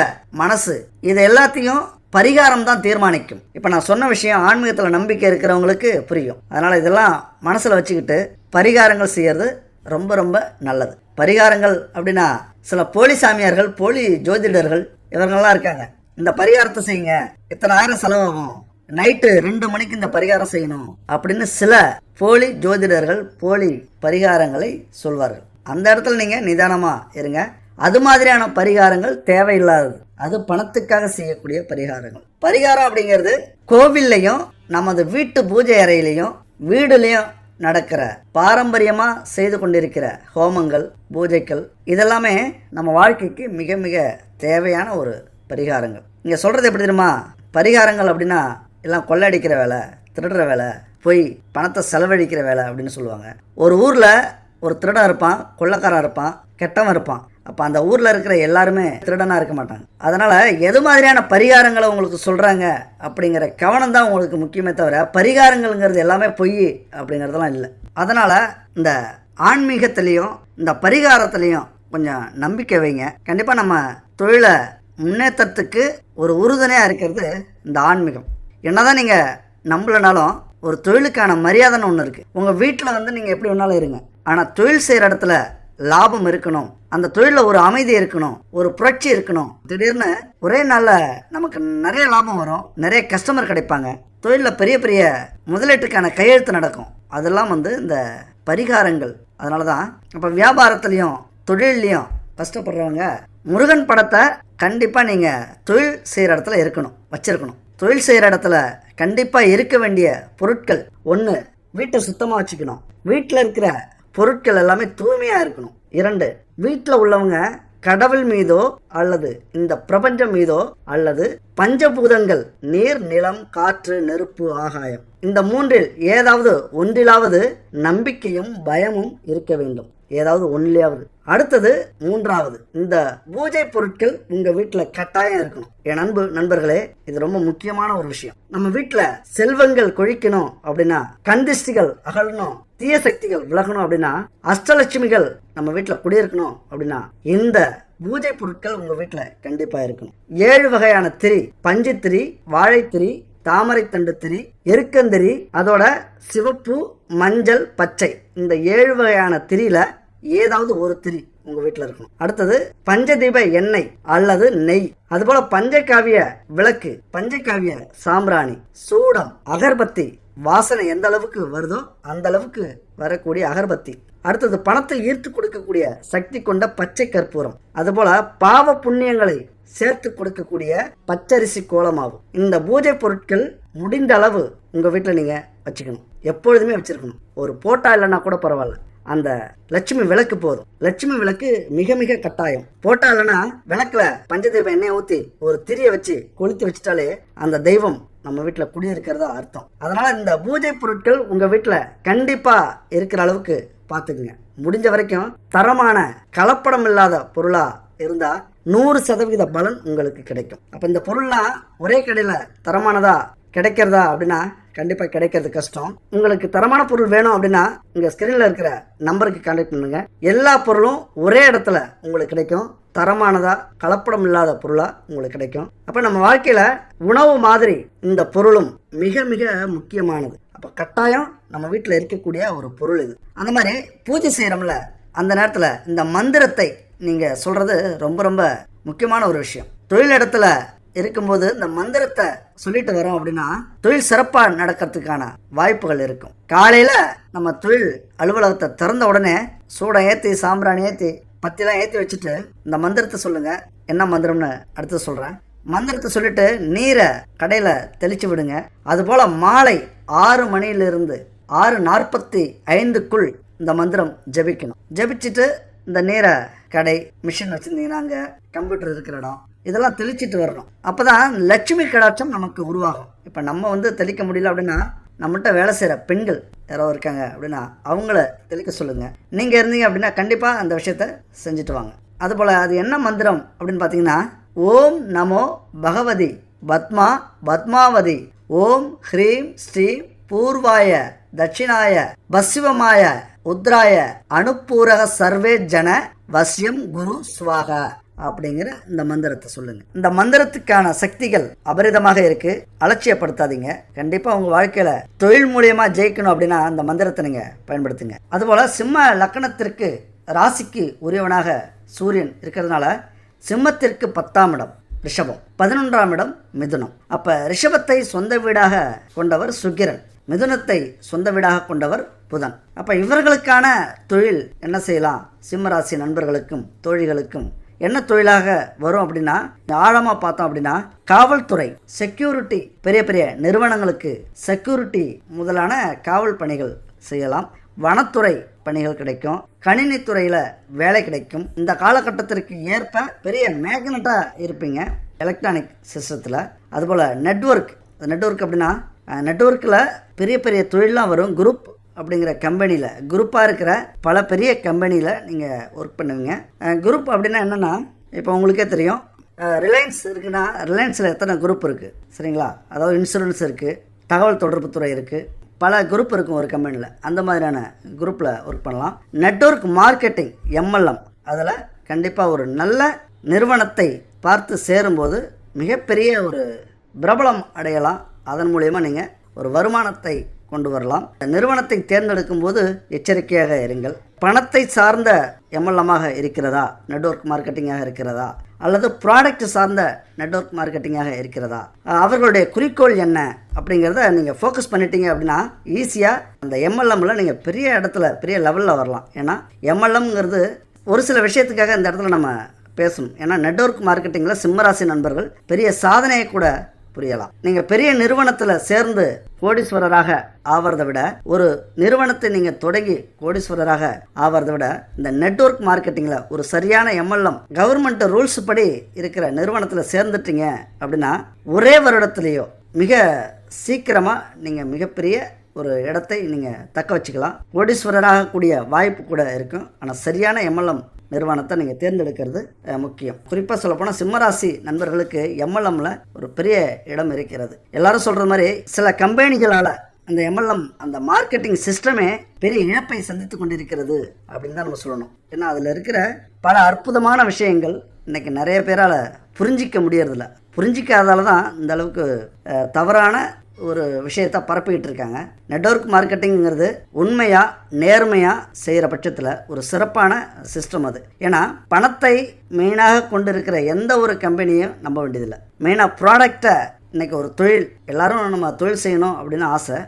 மனசு, இது எல்லாத்தையும் பரிகாரம் தான் தீர்மானிக்கும். இப்போ நான் சொன்ன விஷயம் ஆன்மீகத்தில் நம்பிக்கை இருக்கிறவங்களுக்கு புரியும். அதனால் இதெல்லாம் மனசில் வச்சுக்கிட்டு பரிகாரங்கள் செய்கிறது ரொம்ப ரொம்ப நல்லது. பரிகாரங்கள் அப்படின்னா சில போலி சாமியார்கள், போலி ஜோதிடர்கள் இவர்கள்லாம் இருக்காங்க. இந்த பரிகாரத்தை செய்யுங்க, இத்தனை ஆயிரம் செலவாகும், நைட்டு 2 மணிக்கு இந்த பரிகாரம் செய்யணும் அப்படின்னு சில போலி ஜோதிடர்கள் போலி பரிகாரங்களை சொல்வார்கள். அந்த இடத்துல நீங்கள் நிதானமாக இருங்க. அது மாதிரியான பரிகாரங்கள் தேவையில்லாதது. அது பணத்துக்காக செய்யக்கூடிய பரிகாரங்கள். பரிகாரம் அப்படிங்கிறது கோவில்லையும் நமது வீட்டு பூஜை அறையிலையும் வீடுலையும் நடக்கிற பாரம்பரியமாக செய்து கொண்டிருக்கிற ஹோமங்கள், பூஜைகள், இதெல்லாமே நம்ம வாழ்க்கைக்கு மிக மிக தேவையான ஒரு பரிகாரங்கள். இங்கே சொல்கிறது எப்படி தெரியுமா? பரிகாரங்கள் அப்படின்னா எல்லாம் கொள்ளடிக்கிற வேலை, திருடுற வேலை, போய் பணத்தை செலவழிக்கிற வேலை அப்படின்னு சொல்லுவாங்க. ஒரு ஊரில் ஒரு திருடன் இருப்பான், கொள்ளக்காரன் இருப்பான், கெட்டவன் இருப்பான். அப்போ அந்த ஊரில் இருக்கிற எல்லாருமே திருடனாக இருக்க மாட்டாங்க. அதனால் எது மாதிரியான பரிகாரங்களை உங்களுக்கு சொல்கிறாங்க அப்படிங்கிற கவனம் தான் உங்களுக்கு முக்கியமே தவிர பரிகாரங்கள்ங்கிறது எல்லாமே பொய் அப்படிங்கிறதெல்லாம் இல்லை. அதனால் இந்த ஆன்மீகத்துலேயும் இந்த பரிகாரத்துலேயும் கொஞ்சம் நம்பிக்கை வைங்க. கண்டிப்பாக நம்ம தொழிலை முன்னேற்றத்துக்கு ஒரு உறுதுணையாக இருக்கிறது இந்த ஆன்மீகம். என்னதான் நீங்கள் நம்பலனாலும் ஒரு தொழிலுக்கான மரியாதைன்னு ஒன்று இருக்குது. உங்கள் வீட்டில் வந்து நீங்கள் எப்படி வேணாலும் இருங்க, ஆனால் தொழில் செய்கிற இடத்துல லாபம் இருக்கணும், அந்த தொழிலில் ஒரு அமைதி இருக்கணும், ஒரு புரட்சி இருக்கணும். திடீர்னு ஒரே நாளில் நமக்கு நிறைய லாபம் வரும், நிறைய கஸ்டமர் கிடைப்பாங்க, தொழிலில் பெரிய பெரிய முதலீட்டுக்கான கையெழுத்து நடக்கும். அதெல்லாம் வந்து இந்த பரிகாரங்கள். அதனால தான் இப்போ வியாபாரத்துலேயும் தொழிலையும் கஷ்டப்படுறவங்க முருகன் படத்தை கண்டிப்பாக நீங்கள் தொழில் செய்கிற இடத்துல வச்சுருக்கணும். தொழில் செய்கிற இடத்துல கண்டிப்பாக இருக்க வேண்டிய பொருட்கள், ஒன்று, வீட்டை சுத்தமாக வச்சுக்கணும். வீட்டில் இருக்கிற பொருட்கள் எல்லாமே தூய்மையாக இருக்கணும். 2, வீட்டில் உள்ளவங்க கடவுள் மீதோ அல்லது இந்த பிரபஞ்சம் மீதோ அல்லது பஞ்சபூதங்கள் நீர், நிலம், காற்று, நெருப்பு, ஆகாயம், இந்த 3இல் ஏதாவது ஒன்றிலாவது நம்பிக்கையும் பயமும் இருக்க வேண்டும். ஏதாவது ஒன்றிலாவது. அடுத்தது 3வது, இந்த பூஜை பொருட்கள் உங்க வீட்டில் கட்டாயம் இருக்கணும். என் நண்பர்களே, இது ரொம்ப முக்கியமான ஒரு விஷயம். நம்ம வீட்டில் செல்வங்கள் கொழிக்கணும் அப்படின்னா, கந்திஷ்டிகள் அகலணும், தீய சக்திகள் விலகணும் அப்படின்னா, அஷ்டலட்சுமிகள் நம்ம வீட்டில் குடியிருக்கணும் அப்படின்னா, இந்த பூஜை பொருட்கள் உங்க வீட்டில் கண்டிப்பா இருக்கணும். 7 வகையான திரி, பஞ்சுத்திரி, வாழைத்திரி, தாமரை தண்டு திரி, எருக்கந்திரி, அதோட சிவப்பு, மஞ்சள், பச்சை, இந்த 7 வகையான திரியில ஏதாவது ஒரு திரி உங்க வீட்டில் இருக்கணும். அடுத்தது பஞ்சதீப எண்ணெய் அல்லது நெய், அதுபோல பஞ்சகாவிய விளக்கு, பஞ்சகாவிய சாம்பிராணி, சூடம், அகர்பத்தி, வாசனை எந்த அளவுக்கு வருதோ அந்த அளவுக்கு வரக்கூடிய அகர்பத்தி. அடுத்தது பணத்தை ஈர்த்து கொடுக்கக்கூடிய சக்தி கொண்ட பச்சை கற்பூரம், அதுபோல பாவ புண்ணியங்களை சேர்த்து கொடுக்கக்கூடிய பச்சரிசி கோலமாகும். இந்த பூஜை பொருட்கள் முடிந்த அளவு உங்க வீட்டில் நீங்க வச்சுக்கணும், எப்பொழுதுமே வச்சிருக்கணும். ஒரு போட்டா இல்லைன்னா கூட பரவாயில்ல, அந்த லட்சுமி விளக்கு போதும். லட்சுமி விளக்கு மிக மிக கட்டாயம். போட்டா இல்லைன்னா விளக்குல பஞ்சதீப எண்ணெயை ஊற்றி ஒரு திரியை வச்சு கொளுத்தி வச்சுட்டாலே அந்த தெய்வம் நம்ம வீட்டில் குடியிருக்கிறதா அர்த்தம். அதனால இந்த பூஜை பொருட்கள் உங்க வீட்டில் கண்டிப்பா இருக்கிற அளவுக்கு பார்த்துக்குங்க. முடிஞ்ச வரைக்கும் தரமான கலப்படம் இல்லாத பொருளா இருந்தா 100% பலன் உங்களுக்கு கிடைக்கும். அப்ப இந்த பொருள்லாம் ஒரே கடையில தரமானதா கிடைக்கிறதா அப்படின்னா கண்டிப்பா கிடைக்கிறது கஷ்டம். உங்களுக்கு தரமான பொருள் வேணும் அப்படின்னா இங்க ஸ்கிரீன்ல இருக்கிற நம்பருக்கு கான்டாக்ட் பண்ணுங்க. எல்லா பொருளும் ஒரே இடத்துல உங்களுக்கு கிடைக்கும். தரமானதா கலப்படம் இல்லாத பொருளா உங்களுக்கு கிடைக்கும். அப்ப நம்ம வாழ்க்கையில உணவு மாதிரி இந்த பொருளும் மிக மிக முக்கியமானது. அப்ப கட்டாயம் நம்ம வீட்டில் இருக்கக்கூடிய ஒரு பொருள் இது. அந்த மாதிரி பூஜை செய்யறோம்ல, அந்த நேரத்துல இந்த மந்திரத்தை நீங்க சொல்றது ரொம்ப ரொம்ப முக்கியமான ஒரு விஷயம். தொழில் இடத்துல இருக்கும்போது இந்த மந்திரத்தை சொல்லிட்டு வரோம் அப்படின்னா தொழில் சிறப்பா நடக்கிறதுக்கான வாய்ப்புகள் இருக்கும். காலையில நம்ம தொழில் அலுவலகத்தை திறந்த உடனே சூடம் ஏத்தி, சாம்பிராணி ஏத்தி, பத்திலாம் ஏத்தி வச்சுட்டு இந்த மந்திரத்தை சொல்லுங்க. என்ன மந்திரம்னு அடுத்து சொல்றேன். மந்திரத்தை சொல்லிட்டு நீரை கடையில தெளிச்சு விடுங்க. அது போல மாலை 6 மணியிலிருந்து 6:45க்குள் இந்த மந்திரம் ஜபிக்கணும். ஜபிச்சுட்டு இந்த நீரை கடை, மிஷின் வச்சிருந்தீங்கன்னா அங்கே, கம்ப்யூட்டர் இருக்கிற இடம், இதெல்லாம் தெளிச்சிட்டு வரணும். அப்போதான் லட்சுமி கடாட்சம் நமக்கு உருவாகும். இப்போ நம்ம தெளிக்க முடியல அப்படின்னா நம்மகிட்ட வேலை செய்கிற பெண்கள் யாரோ இருக்காங்க அப்படின்னா அவங்கள தெளிக்க சொல்லுங்கள். நீங்கள் இருந்தீங்க அப்படின்னா கண்டிப்பாக அந்த விஷயத்த செஞ்சுட்டு வாங்க. அதுபோல் அது என்ன மந்திரம் அப்படின்னு பார்த்தீங்கன்னா, ஓம் நமோ பகவதி பத்மா பத்மாவதி ஓம் ஹ்ரீம் ஸ்ரீம் பூர்வாய தட்சிணாய பஸ்வமாய உத்ராய அனுப்பூரக சர்வே ஜன வசியம் குரு ஸ்வாகா அப்படிங்கிற இந்த மந்திரத்தை சொல்லுங்க. இந்த மந்திரத்துக்கான சக்திகள் அபரிதமாக இருக்கு, அலட்சியப்படுத்தாதீங்க. கண்டிப்பா உங்க வாழ்க்கையில தொழில் மூலியமா ஜெயிக்கணும் அப்படின்னா அந்த மந்திரத்தை நீங்க பயன்படுத்துங்க. அதுபோல சிம்ம லக்னத்திற்கு ராசிக்கு உரியவனாக சூரியன் இருக்கிறதுனால சிம்மத்திற்கு 10ஆம் இடம் ரிஷபம், 11ஆம் இடம் மிதுனம். அப்ப ரிஷபத்தை சொந்த வீடாக கொண்டவர் சுக்கிரன், மிதுனத்தை சொந்த வீடாக கொண்டவர் புதன். அப்ப இவர்களுக்கான தொழில் என்ன செய்யலாம்? சிம்மராசி நண்பர்களுக்கும் தோழிகளுக்கும் என்ன தொழிலாக வரும் அப்படின்னா, ஆழமாக பார்த்தோம் அப்படின்னா காவல்துறை, செக்யூரிட்டி, பெரிய பெரிய நிறுவனங்களுக்கு செக்யூரிட்டி முதலான காவல் பணிகள் செய்யலாம். வனத்துறை பணிகள் கிடைக்கும். கணினித்துறையில் வேலை கிடைக்கும். இந்த காலகட்டத்திற்கு ஏற்ப பெரிய மேக்னட்டாக இருப்பீங்க எலக்ட்ரானிக் சிஸ்டத்தில். அதுபோல் நெட்வொர்க் அப்படின்னா நெட்வொர்க்கில் பெரிய பெரிய தொழிலெலாம் வரும். குரூப் அப்படிங்கிற கம்பெனியில், குரூப்பாக இருக்கிற பல பெரிய கம்பெனியில் நீங்கள் ஒர்க் பண்ணுவீங்க. குரூப் அப்படின்னா என்னென்னா, இப்போ உங்களுக்கே தெரியும், ரிலையன்ஸ் இருக்குன்னா ரிலையன்ஸில் எத்தனை குரூப் இருக்குது சரிங்களா? அதாவது இன்சூரன்ஸ் இருக்குது, தகவல் தொடர்பு துறை இருக்குது, பல குரூப் இருக்கும் ஒரு கம்பெனியில். அந்த மாதிரியான குரூப்பில் ஒர்க் பண்ணலாம். நெட்வொர்க் மார்க்கெட்டிங், MLM, அதில் கண்டிப்பாக ஒரு நல்ல நிறுவனத்தை பார்த்து சேரும்போது மிகப்பெரிய ஒரு பிரபலம் அடையலாம். அதன் மூலயமா நீங்கள் ஒரு வருமானத்தை கொண்டு வரலாம். நிறுவனத்தை தேர்ந்தெடுக்கும் போது எச்சரிக்கையாக இருங்கள். பணத்தை சார்ந்த MLM-ஆக இருக்கிறதா, நெட்வொர்க் மார்க்கெட்டிங்காக இருக்கிறதா, அல்லது ப்ராடக்ட் சார்ந்த நெட்வொர்க் மார்க்கெட்டிங்காக இருக்கிறதா, அவர்களுடைய குறிக்கோள் என்ன அப்படிங்கிறத நீங்கள் ஃபோக்கஸ் பண்ணிட்டீங்க அப்படின்னா ஈஸியாக அந்த MLM-ல நீங்கள் பெரிய இடத்துல பெரிய லெவலில் வரலாம். ஏன்னா MLM-ங்கிறது ஒரு சில விஷயத்துக்காக இந்த இடத்துல நம்ம பேசணும். ஏன்னா நெட்வொர்க் மார்க்கெட்டிங்கில் சிம்மராசி நண்பர்கள் பெரிய சாதனையை கூட புரியலாம். நீங்கள் பெரிய நிறுவனத்தில் சேர்ந்து கோடீஸ்வரராக ஆவறதை விட, ஒரு நிறுவனத்தை நீங்கள் தொடங்கி கோடீஸ்வரராக ஆவறதை விட, இந்த நெட்வொர்க் மார்க்கெட்டிங்கில் ஒரு சரியான MLM கவர்மெண்ட் ரூல்ஸ் படி இருக்கிற நிறுவனத்தில் சேர்ந்துட்டீங்க அப்படின்னா ஒரே வருடத்திலேயோ மிக சீக்கிரமாக நீங்கள் மிகப்பெரிய ஒரு இடத்தை நீங்கள் தக்க வச்சுக்கலாம். கோடீஸ்வரராக கூடிய வாய்ப்பு கூட இருக்கும். ஆனால் சரியான MLM நிறுவனத்தை நீங்கள் தேர்ந்தெடுக்கிறது முக்கியம். குறிப்பாக சொல்லப்போனால் சிம்மராசி நண்பர்களுக்கு MLMல ஒரு பெரிய இடம் இருக்கிறது. எல்லாரும் சொல்கிற மாதிரி சில கம்பெனிகளால் அந்த MLM அந்த மார்க்கெட்டிங் சிஸ்டமே பெரிய இழப்பை சந்தித்து கொண்டிருக்கிறது அப்படின்னு தான் நம்ம சொல்லணும். ஏன்னா அதில் இருக்கிற பல அற்புதமான விஷயங்கள் இன்றைக்கி நிறைய பேரால் புரிஞ்சிக்க முடியறதில்ல. புரிஞ்சிக்காதால தான் இந்த அளவுக்கு தவறான ஒரு விஷயத்தை பரப்பிக்கிட்டு இருக்காங்க. நெட்வொர்க் மார்க்கெட்டிங்கிறது உண்மையாக நேர்மையாக செய்கிற பட்சத்தில் ஒரு சிறப்பான சிஸ்டம் அது. ஏன்னா பணத்தை மெயினாக கொண்டு இருக்கிற எந்த ஒரு கம்பெனியும் நம்ப வேண்டியதில்லை. மெயினாக ப்ராடக்டை இன்றைக்கி ஒரு தொழில், எல்லோரும் நம்ம தொழில் செய்யணும் அப்படின்னு ஆசை.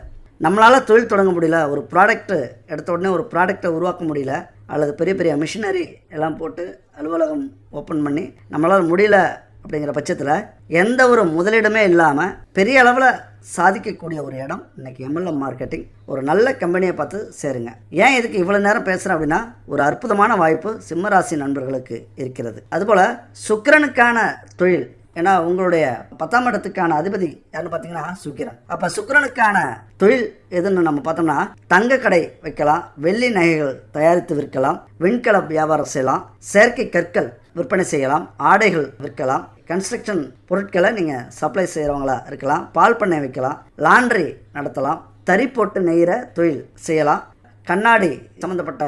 நம்மளால் தொழில் தொடங்க முடியல, ஒரு ப்ராடக்ட்டு எடுத்த உடனே ஒரு ப்ராடக்டை உருவாக்க முடியல, அல்லது பெரிய பெரிய மிஷினரி எல்லாம் போட்டு அலுவலகம் ஓப்பன் பண்ணி நம்மளால் முடியல அப்படிங்கிற பட்சத்தில் எந்த ஒரு முதலீடுமே இல்லாமல் பெரிய அளவில் சாதிக்கக்கூடிய ஒரு இடம் இன்றைக்கி MLM மார்க்கெட்டிங். ஒரு நல்ல கம்பெனியை பார்த்து சேருங்க. ஏன் இதுக்கு இவ்வளோ நேரம் பேசுகிறேன் அப்படின்னா, ஒரு அற்புதமான வாய்ப்பு சிம்மராசி நண்பர்களுக்கு இருக்கிறது. அதுபோல் சுக்கிரனுக்கான தொழில், ஏன்னா உங்களுடைய 10ஆம் இடத்துக்கான அதிபதி யாருன்னு பார்த்தீங்கன்னா சுக்கிரன். அப்போ சுக்கிரனுக்கான தொழில் எதுன்னு நம்ம பார்த்தோம்னா, தங்க கடை வைக்கலாம், வெள்ளி நகைகள் தயாரித்து விற்கலாம், வெண்கல வியாபாரம் செய்யலாம், செயற்கை கற்கள் விற்பனை செய்யலாம், ஆடைகள் விற்கலாம், கன்ஸ்ட்ரக்ஷன் பொருட்களை நீங்கள் சப்ளை செய்கிறவங்களா இருக்கலாம், பால் பண்ணை வைக்கலாம், லாண்ட்ரி நடத்தலாம், தறி போட்டு நெய்கிற தொழில் செய்யலாம், கண்ணாடி சம்மந்தப்பட்ட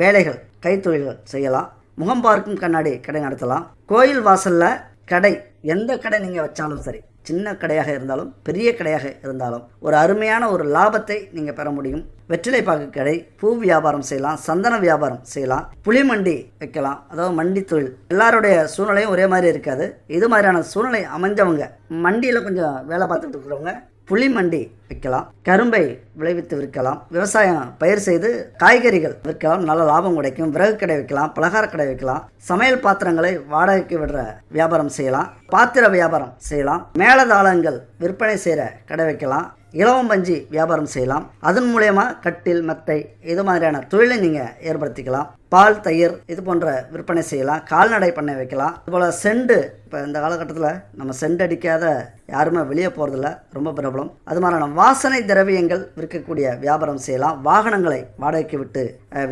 வேலைகள் கைத்தொழில்கள் செய்யலாம், முகம் பார்க்கும் கண்ணாடி கடை நடத்தலாம், கோயில் வாசலில் கடை, எந்த கடை நீங்கள் வச்சாலும் சரி, சின்ன கடையாக இருந்தாலும் பெரிய கடையாக இருந்தாலும் ஒரு அருமையான ஒரு லாபத்தை நீங்கள் பெற முடியும். வெற்றிலை பாக்கு கடை, பூ வியாபாரம் செய்யலாம், சந்தன வியாபாரம் செய்யலாம், புளி மண்டி வைக்கலாம். அதாவது மண்டி தொழில். எல்லாருடைய சூழ்நிலையும் ஒரே மாதிரி இருக்காது. இது மாதிரியான சூழ்நிலை அமைஞ்சவங்க, மண்டியில் கொஞ்சம் வேலை பார்த்துட்டு இருக்கிறவங்க புளி மண்டி வைக்கலாம், கரும்பை விளைவித்து விற்கலாம், விவசாயம் பயிர் செய்து காய்கறிகள் விற்கலாம், நல்ல லாபம் கிடைக்கும். விறகு கடை வைக்கலாம், பலகார கடை வைக்கலாம், சமையல் பாத்திரங்களை வாடகைக்கு விடுற வியாபாரம் செய்யலாம், பாத்திர வியாபாரம் செய்யலாம், மேலதாளங்கள் விற்பனை செய்கிற கடை வைக்கலாம், இலவம் பஞ்சி வியாபாரம் செய்யலாம். அதன் மூலயமா கட்டில் மெத்தை இது மாதிரியான தொழிலை நீங்கள் ஏற்படுத்திக்கலாம். பால் தயிர் இது போன்ற விற்பனை செய்யலாம், கால்நடை பண்ணை வைக்கலாம். இதுபோல் செண்டு, இப்போ இந்த காலகட்டத்தில் நம்ம செண்டு அடிக்காத யாருமே வெளியே போகிறதில்ல, ரொம்ப பிரபலம். அது மாதிரியான வாசனை திரவியங்கள் விற்கக்கூடிய வியாபாரம் செய்யலாம், வாகனங்களை வாடகைக்கு விட்டு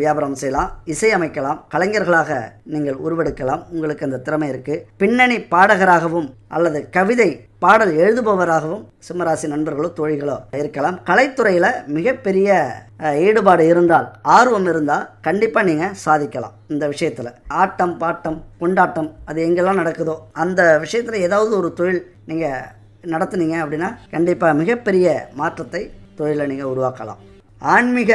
வியாபாரம் செய்யலாம், இசை அமைக்கலாம், கலைஞர்களாக நீங்கள் உருவெடுக்கலாம், உங்களுக்கு அந்த திறமை இருக்குது. பின்னணி பாடகராகவும் அல்லது கவிதை பாடல் எழுதுபவராகவும் சிம்மராசி நண்பர்களோ தோழிகளோ இருக்கலாம். கலைத்துறையில் மிகப்பெரிய ஈடுபாடு இருந்தால், ஆர்வம் இருந்தால் கண்டிப்பாக நீங்கள் சாதிக்கலாம். இந்த விஷயத்தில் ஆட்டம் பாட்டம் கொண்டாட்டம் அது எங்கெல்லாம் நடக்குதோ அந்த விஷயத்தில் ஏதாவது ஒரு தொழில் நீங்கள் நடத்துனீங்க அப்படின்னா கண்டிப்பாக மிகப்பெரிய மாற்றத்தை தொழிலை நீங்கள் உருவாக்கலாம். ஆன்மீக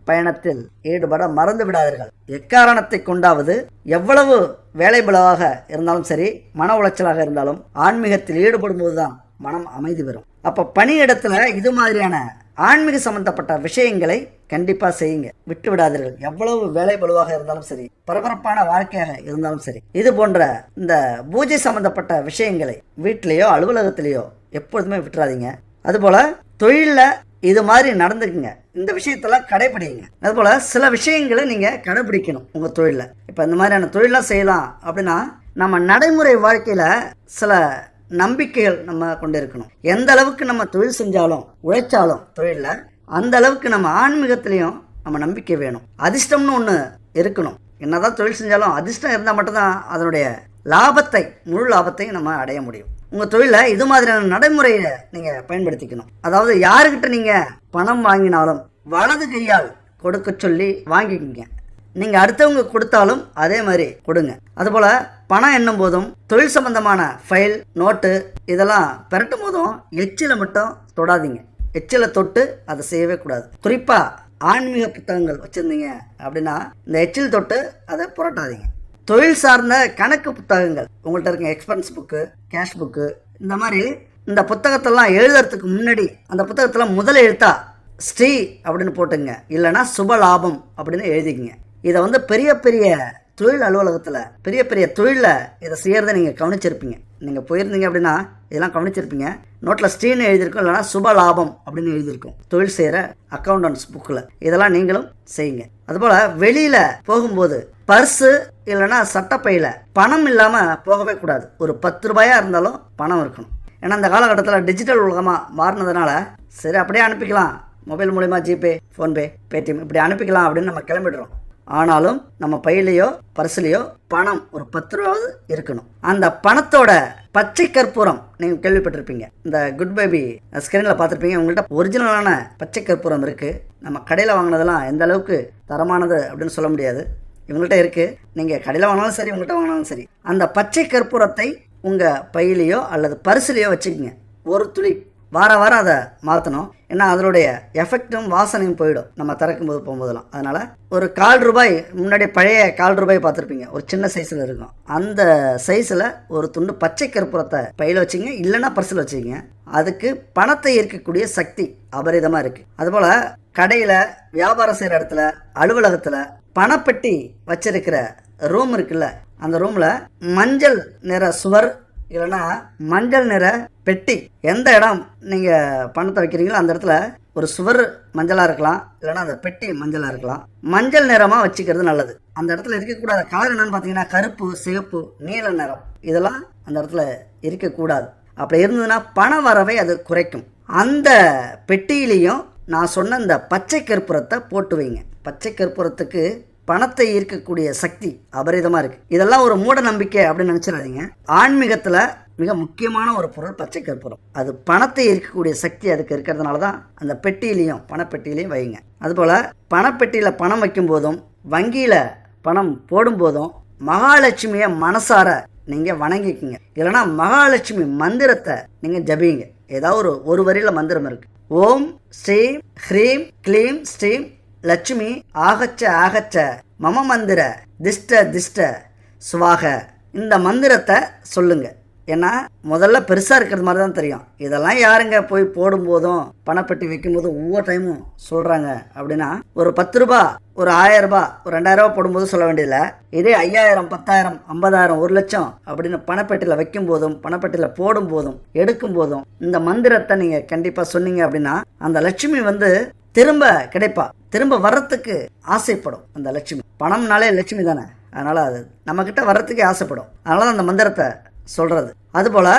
பயணத்தில் ஈடுபட மறந்து விடாதீர்கள். எக்காரணத்தை கொண்டாவது எவ்வளவு வேலைபளவாக இருந்தாலும் சரி, மன உளைச்சலாக இருந்தாலும் ஆன்மீகத்தில் ஈடுபடும் போதுதான் மனம் அமைதி பெறும். அப்போ பணியிடத்தில் இது மாதிரியான ஆன்மீக சம்பந்தப்பட்ட விஷயங்களை கண்டிப்பாக செய்யுங்க, விட்டு விடாதீர்கள். எவ்வளவு வேலை பளுவாக இருந்தாலும் சரி, பரபரப்பான வாழ்க்கையாக இருந்தாலும் சரி, இது போன்ற இந்த பூஜை சம்பந்தப்பட்ட விஷயங்களை வீட்டிலேயோ அலுவலகத்திலேயோ எப்பொழுதுமே விட்டுறாதீங்க. அதுபோல் தொழிலில் இது மாதிரி நடந்துக்குங்க, இந்த விஷயத்தெல்லாம் கடைபிடிங்க. அதுபோல் சில விஷயங்களை நீங்கள் கடைபிடிக்கணும் உங்கள் தொழிலில். இப்போ இந்த மாதிரியான தொழிலாம் செய்யலாம் அப்படின்னா நம்ம நடைமுறை வாழ்க்கையில் சில நம்பிக்கைகள் நம்ம கொண்டு இருக்கணும். எந்த அளவுக்கு நம்ம தொழில் செஞ்சாலும் உழைச்சாலும் தொழிலில் அந்த அளவுக்கு நம்ம ஆன்மீகத்திலையும் நம்ம நம்பிக்கை வேணும். அதிர்ஷ்டம்னு ஒன்று இருக்கணும். என்னதான் தொழில் செஞ்சாலும் அதிர்ஷ்டம் இருந்தால் மட்டும்தான் அதனுடைய லாபத்தை, முழு லாபத்தையும் நம்ம அடைய முடியும். உங்கள் தொழிலில் இது மாதிரியான நடைமுறையை நீங்கள் பயன்படுத்திக்கணும். அதாவது யாருக்கிட்ட நீங்கள் பணம் வாங்கினாலும் வலது கையால் கொடுக்க சொல்லி வாங்கிக்கிங்க. நீங்கள் அடுத்தவங்க கொடுத்தாலும் அதே மாதிரி கொடுங்க. அதுபோல் பணம் எண்ணும் போதும், தொழில் சம்பந்தமான ஃபைல் நோட்டு இதெல்லாம் பெரட்டும் போதும் எச்சிலை மட்டும் தொடாதீங்க. எச்சிலை தொட்டு அதை செய்யவே கூடாது. குறிப்பாக ஆன்மீக புத்தகங்கள் வச்சுருந்தீங்க அப்படின்னா இந்த எச்சில் தொட்டு அதை புரட்டாதீங்க. தொழில் சார்ந்த கணக்கு புத்தகங்கள் உங்கள்கிட்ட இருக்க, எக்ஸ்பென்ஸ் புக்கு, கேஷ் புக்கு, இந்த மாதிரி இந்த புத்தகத்தெல்லாம் எழுதுறதுக்கு முன்னாடி அந்த புத்தகத்தில் முதல் எழுத்தா ஸ்ரீ அப்படின்னு போட்டுங்க, இல்லைனா சுப லாபம் அப்படின்னு எழுதிக்கிங்க. இதை பெரிய பெரிய தொழில் அலுவலகத்தில் பெரிய பெரிய தொழிலில் இதை செய்கிறத நீங்கள் கவனிச்சிருப்பீங்க. நீங்கள் போயிருந்தீங்க அப்படின்னா இதெல்லாம் கவனிச்சிருப்பீங்க. நோட்டில் ஸ்டீன்னு எழுதியிருக்கும், இல்லைனா சுப லாபம் அப்படின்னு எழுதியிருக்கும் தொழில் செய்கிற அக்கௌண்டன்ஸ் புக்கில். இதெல்லாம் நீங்களும் செய்யுங்க. அதுபோல் வெளியில் போகும்போது பர்ஸு இல்லைன்னா சட்டப்பையில் பணம் இல்லாமல் போகவே கூடாது. ஒரு 10 ரூபாயாக இருந்தாலும் பணம் இருக்கணும். ஏன்னா அந்த காலகட்டத்தில் டிஜிட்டல் உலகமாக மாறினதுனால சரி அப்படியே அனுப்பிக்கலாம், மொபைல் மூலிமா ஜிபே, ஃபோன்பே, பேடிஎம் இப்படி அனுப்பிக்கலாம் அப்படின்னு நம்ம கிளம்பிடுறோம். ஆனாலும் நம்ம பையிலையோ பர்ஸ்லையோ பணம் ஒரு 10 ரூபாவது இருக்கணும். அந்த பணத்தோட பச்சை கற்பூரம் நீங்கள் கேள்விப்பட்டிருப்பீங்க. இந்த குட் பேபி ஸ்கிரீனில் பார்த்துருப்பீங்க. உங்கள்கிட்ட ஒரிஜினலான பச்சை கற்பூரம் இருக்குது. நம்ம கடையில் வாங்கினதெல்லாம் எந்த அளவுக்கு தரமானது அப்படின்னு சொல்ல முடியாது. இவங்கள்ட்ட இருக்குது. நீங்கள் கடையில் வாங்கினாலும் சரி, உங்கள்கிட்ட வாங்கினாலும் சரி, அந்த பச்சை கற்பூரத்தை உங்கள் பையிலையோ அல்லது பர்ஸ்லையோ வச்சுக்கோங்க. ஒரு துளி வாரம் அதை மாற்றணும். ஏன்னா அதனுடைய எஃபெக்டும் வாசனையும் போயிடும் நம்ம திறக்கும்போது போகும்போதெல்லாம். அதனால் ஒரு ₹1/4 முன்னாடி பழைய ₹1/4 பார்த்துருப்பீங்க, ஒரு சின்ன சைஸில் இருக்கும். அந்த சைஸில் ஒரு துண்டு பச்சை கற்பூரத்தை பையில் வச்சுங்க, இல்லைன்னா பர்ஸில் வச்சுக்கோங்க. அதுக்கு பணத்தை ஈர்க்கக்கூடிய சக்தி அபரிதமாக இருக்குது. அதுபோல் கடையில், வியாபாரம் செய்கிற இடத்துல, அலுவலகத்தில் பணப்பெட்டி வச்சிருக்கிற ரூம் இருக்குல்ல, அந்த ரூமில் மஞ்சள் நிற சுவர் இல்லைன்னா மஞ்சள் நிற பெட்டி, எந்த இடம் நீங்கள் பணத்தை வைக்கிறீங்களோ அந்த இடத்துல ஒரு சுவர் மஞ்சளாக இருக்கலாம், இல்லைன்னா அந்த பெட்டி மஞ்சளாக இருக்கலாம். மஞ்சள் நிறமாக வச்சுக்கிறது நல்லது. அந்த இடத்துல இருக்கக்கூடாத கலர் என்னன்னு பார்த்தீங்கன்னா கருப்பு, சிவப்பு, நீல நிறம் இதெல்லாம் அந்த இடத்துல இருக்கக்கூடாது. அப்படி இருந்ததுன்னா பண வரவை அது குறைக்கும். அந்த பெட்டியிலையும் நான் சொன்ன இந்த பச்சை கற்பூரத்தை போட்டு வைங்க. பச்சை கற்பூரத்துக்கு பணத்தை ஈர்க்கக்கூடிய சக்தி அபரிதமாக இருக்குது. இதெல்லாம் ஒரு மூட நம்பிக்கை அப்படின்னு நினச்சிடாதீங்க. ஆன்மீகத்தில் மிக முக்கியமான ஒரு பொருள் பச்சை கற்பூரம். அது பணத்தை ஈர்க்கக்கூடிய சக்தி அதுக்கு இருக்கிறதுனால தான் அந்த பெட்டியிலையும் பணப்பெட்டியிலையும் வைங்க. அதுபோல் பணப்பெட்டியில் பணம் வைக்கும் போதும் வங்கியில் பணம் போடும்போதும் மகாலட்சுமியை மனசார நீங்கள் வணங்கிக்குங்க. இல்லைனா மகாலட்சுமி மந்திரத்தை நீங்கள் ஜபிங்க. ஏதாவது ஒரு வரியில் மந்திரம் இருக்குது. ஓம் ஸ்ரீம் ஹ்ரீம் க்ளீம் ஸ்ரீம் லட்சுமி ஆகச்ச ஆகச்ச மம மந்திர திஷ்ட திஷ்ட சுவாக. இந்த மந்திரத்தை சொல்லுங்க. ஏன்னா முதல்ல பெருசாக இருக்கிறது மாதிரி தான் தெரியும். இதெல்லாம் யாருங்க போய் போடும்போதும் பணப்பெட்டி வைக்கும்போதும் ஒவ்வொரு டைமும் சொல்கிறாங்க அப்படின்னா, ஒரு 10 ரூபா, ஒரு 1000 ரூபாய், ஒரு 2000 ரூபா போடும்போது சொல்ல வேண்டியதில்லை. இதே 5000, 10,000, 50,000, 1 லட்சம் அப்படின்னு பணப்பெட்டியில் வைக்கும் போதும் பணப்பெட்டியில் போடும் போதும் எடுக்கும் போதும் இந்த மந்திரத்தை நீங்கள் கண்டிப்பாக சொன்னீங்க அப்படின்னா அந்த லட்சுமி வந்து திரும்ப கிடைப்பா. திரும்ப வர்றதுக்கு ஆசைப்படும். அந்த லட்சுமி, பணம்னாலே லட்சுமி தானே, அதனால் அது நம்மக்கிட்ட வர்றதுக்கே ஆசைப்படும். அதனால தான் அந்த மந்திரத்தை சொல்கிறது. அதுபோல்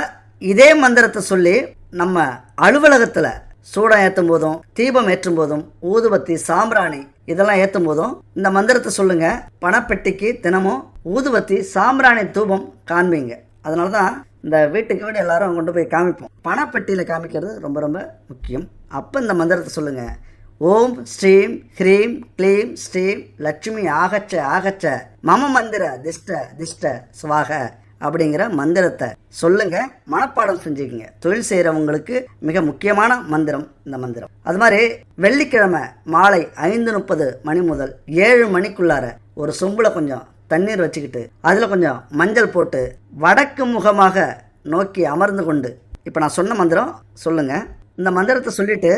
இதே மந்திரத்தை சொல்லி நம்ம அலுவலகத்தில் சூடம் ஏற்றும் போதும், தீபம் ஏற்றும் போதும், ஊதுபத்தி, சாம்பிராணி இதெல்லாம் ஏற்றும் போதும் இந்த மந்திரத்தை சொல்லுங்கள். பணப்பெட்டிக்கு தினமும் ஊதுபத்தி, சாம்பிராணி, தூபம் காண்பீங்க. அதனால தான் இந்த வீட்டுக்கு வீடு எல்லாரும் கொண்டு போய் காமிப்போம். பணப்பெட்டியில் காமிக்கிறது ரொம்ப ரொம்ப முக்கியம். அப்போ இந்த மந்திரத்தை சொல்லுங்கள். ஓம் ஸ்ரீம் ஹ்ரீம் க்ளீம் ஸ்ரீம் லட்சுமி ஆகச்ச ஆகச்ச மம மந்திர திஷ்ட திஷ்ட சுவாக அப்படிங்கிற மந்திரத்தை சொல்லுங்க. மனப்பாடம் செஞ்சுக்கங்க. தொழில் செய்கிறவங்களுக்கு மிக முக்கியமான மந்திரம் இந்த மந்திரம். அது மாதிரி வெள்ளிக்கிழமை மாலை 5:30 மணி முதல் 7 மணிக்குள்ளார ஒரு சொம்புல கொஞ்சம் தண்ணீர் வச்சுக்கிட்டு அதில் கொஞ்சம் மஞ்சள் போட்டு வடக்கு முகமாக நோக்கி அமர்ந்து கொண்டு இப்போ நான் சொன்ன மந்திரம் சொல்லுங்கள். இந்த மந்திரத்தை சொல்லிட்டு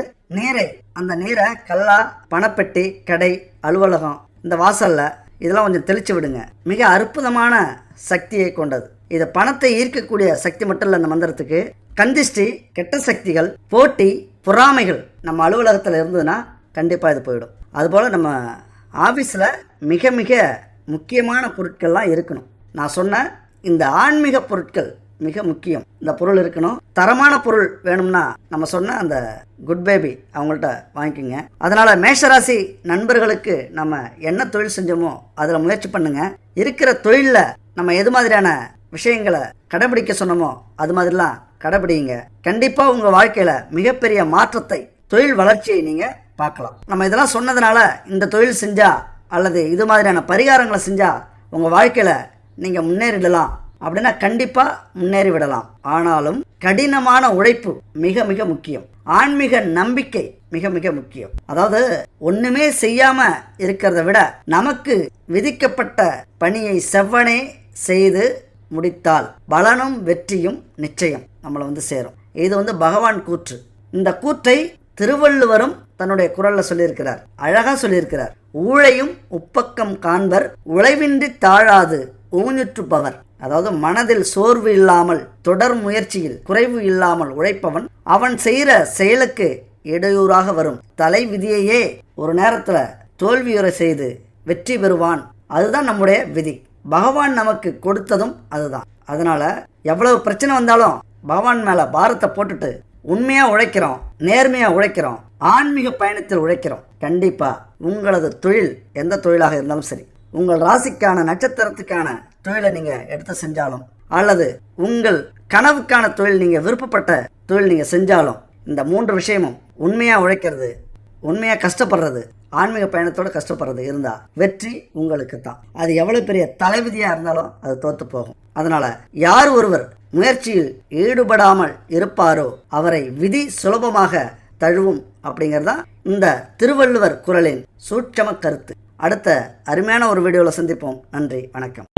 அந்த நீரை கல்லா, பணப்பெட்டி, கடை, அலுவலகம், இந்த வாசலில் இதெல்லாம் கொஞ்சம் தெளித்து விடுங்க. மிக அற்புதமான சக்தியை கொண்டது. இது பணத்தை ஈர்க்கக்கூடிய சக்தி மட்டும் இல்லை. இந்த மந்திரத்துக்கு கந்திஷ்டி, கெட்ட சக்திகள், போட்டி, பொறாமைகள் நம்ம அலுவலகத்தில் இருந்ததுன்னா கண்டிப்பாக இது போயிடும். அதுபோல் நம்ம ஆஃபீஸில் மிக மிக முக்கியமான பொருட்கள்லாம் இருக்கணும். நான் சொன்ன இந்த ஆன்மீக பொருட்கள் மிக முக்கியம். இந்த பொருள் இருக்கணும். தரமான பொருள் வேணும்னா நம்ம சொன்ன அந்த குட் பேபி அவங்கள்ட்ட வாங்கிக்கோங்க. அதனால் மேஷராசி நண்பர்களுக்கு நம்ம என்ன தொழில் செஞ்சோமோ அதில் முயற்சி பண்ணுங்க. இருக்கிற தொழிலில் நம்ம எது மாதிரியான விஷயங்களை கடைபிடிக்க சொன்னோமோ அது மாதிரிலாம் கடைபிடிங்க. கண்டிப்பாக உங்கள் வாழ்க்கையில் மிகப்பெரிய மாற்றத்தை, தொழில் வளர்ச்சியை நீங்கள் பார்க்கலாம். நம்ம இதெல்லாம் சொன்னதுனால இந்த தொழில் செஞ்சால் அல்லது இது மாதிரியான பரிகாரங்களை செஞ்சால் உங்கள் வாழ்க்கையில் நீங்கள் முன்னேறிடலாம் அப்படின்னா கண்டிப்பாக முன்னேறி விடலாம். ஆனாலும் கடினமான உழைப்பு மிக மிக முக்கியம். ஆன்மீக நம்பிக்கை மிக மிக முக்கியம். அதாவது ஒன்றுமே செய்யாமல் இருக்கிறத விட நமக்கு விதிக்கப்பட்ட பணியை செவ்வனே செய்து முடித்தால் பலனும் வெற்றியும் நிச்சயம் நம்மளை வந்து சேரும். இது பகவான் கூற்று. இந்த கூற்றை திருவள்ளுவரும் தன்னுடைய குரல்ல சொல்லியிருக்கிறார். அழகா சொல்லியிருக்கிறார். ஊழையும் உப்பக்கம் காண்பர் உழைவின்றி தாழாது ஊஞ்சுற்றுப்பவர். அதாவது மனதில் சோர்வு இல்லாமல் தொடர் முயற்சியில் குறைவு இல்லாமல் உழைப்பவன் அவன் செய்கிற செயலுக்கு இடையூறாக வரும் தலை விதியையே ஒரு நேரத்துல தோல்வியுறை செய்து வெற்றி பெறுவான். அதுதான் நம்முடைய விதி. பகவான் நமக்கு கொடுத்ததும் அதுதான். அதனால எவ்வளவு பிரச்சனை வந்தாலும் பகவான் மேல பாரத்தை போட்டுட்டு உண்மையா உழைக்கிறோம், நேர்மையா உழைக்கிறோம், ஆன்மீக பயணத்தில் உழைக்கிறோம். கண்டிப்பா உங்களது தொழில் எந்த தொழிலாக இருந்தாலும் சரி, உங்கள் ராசிக்கான நட்சத்திரத்துக்கான தொழிலை நீங்க எடுத்து செஞ்சாலும் அல்லது உங்கள் கனவுக்கான தொழில் நீங்க விருப்பப்பட்ட தொழில் நீங்க செஞ்சாலும் இந்த 3 விஷயமும் உண்மையா உழைக்கிறது, உண்மையா கஷ்டப்படுறது, ஆன்மீக பயணத்தோட கஷ்டப்படுறது இருந்தா வெற்றி உங்களுக்கு தான். அது எவ்வளவு பெரிய தலைவிதியா இருந்தாலும் அது தோத்து போகும். அதனால யார் ஒருவர் முயற்சியில் ஈடுபடாமல் இருப்பாரோ அவரை விதி சுலபமாக தழுவும் அப்படிங்கிறதான் இந்த திருவள்ளுவர் குறளின் சூட்சம கருத்து. அடுத்த அருமையான ஒரு வீடியோவில் சந்திப்போம். நன்றி, வணக்கம்.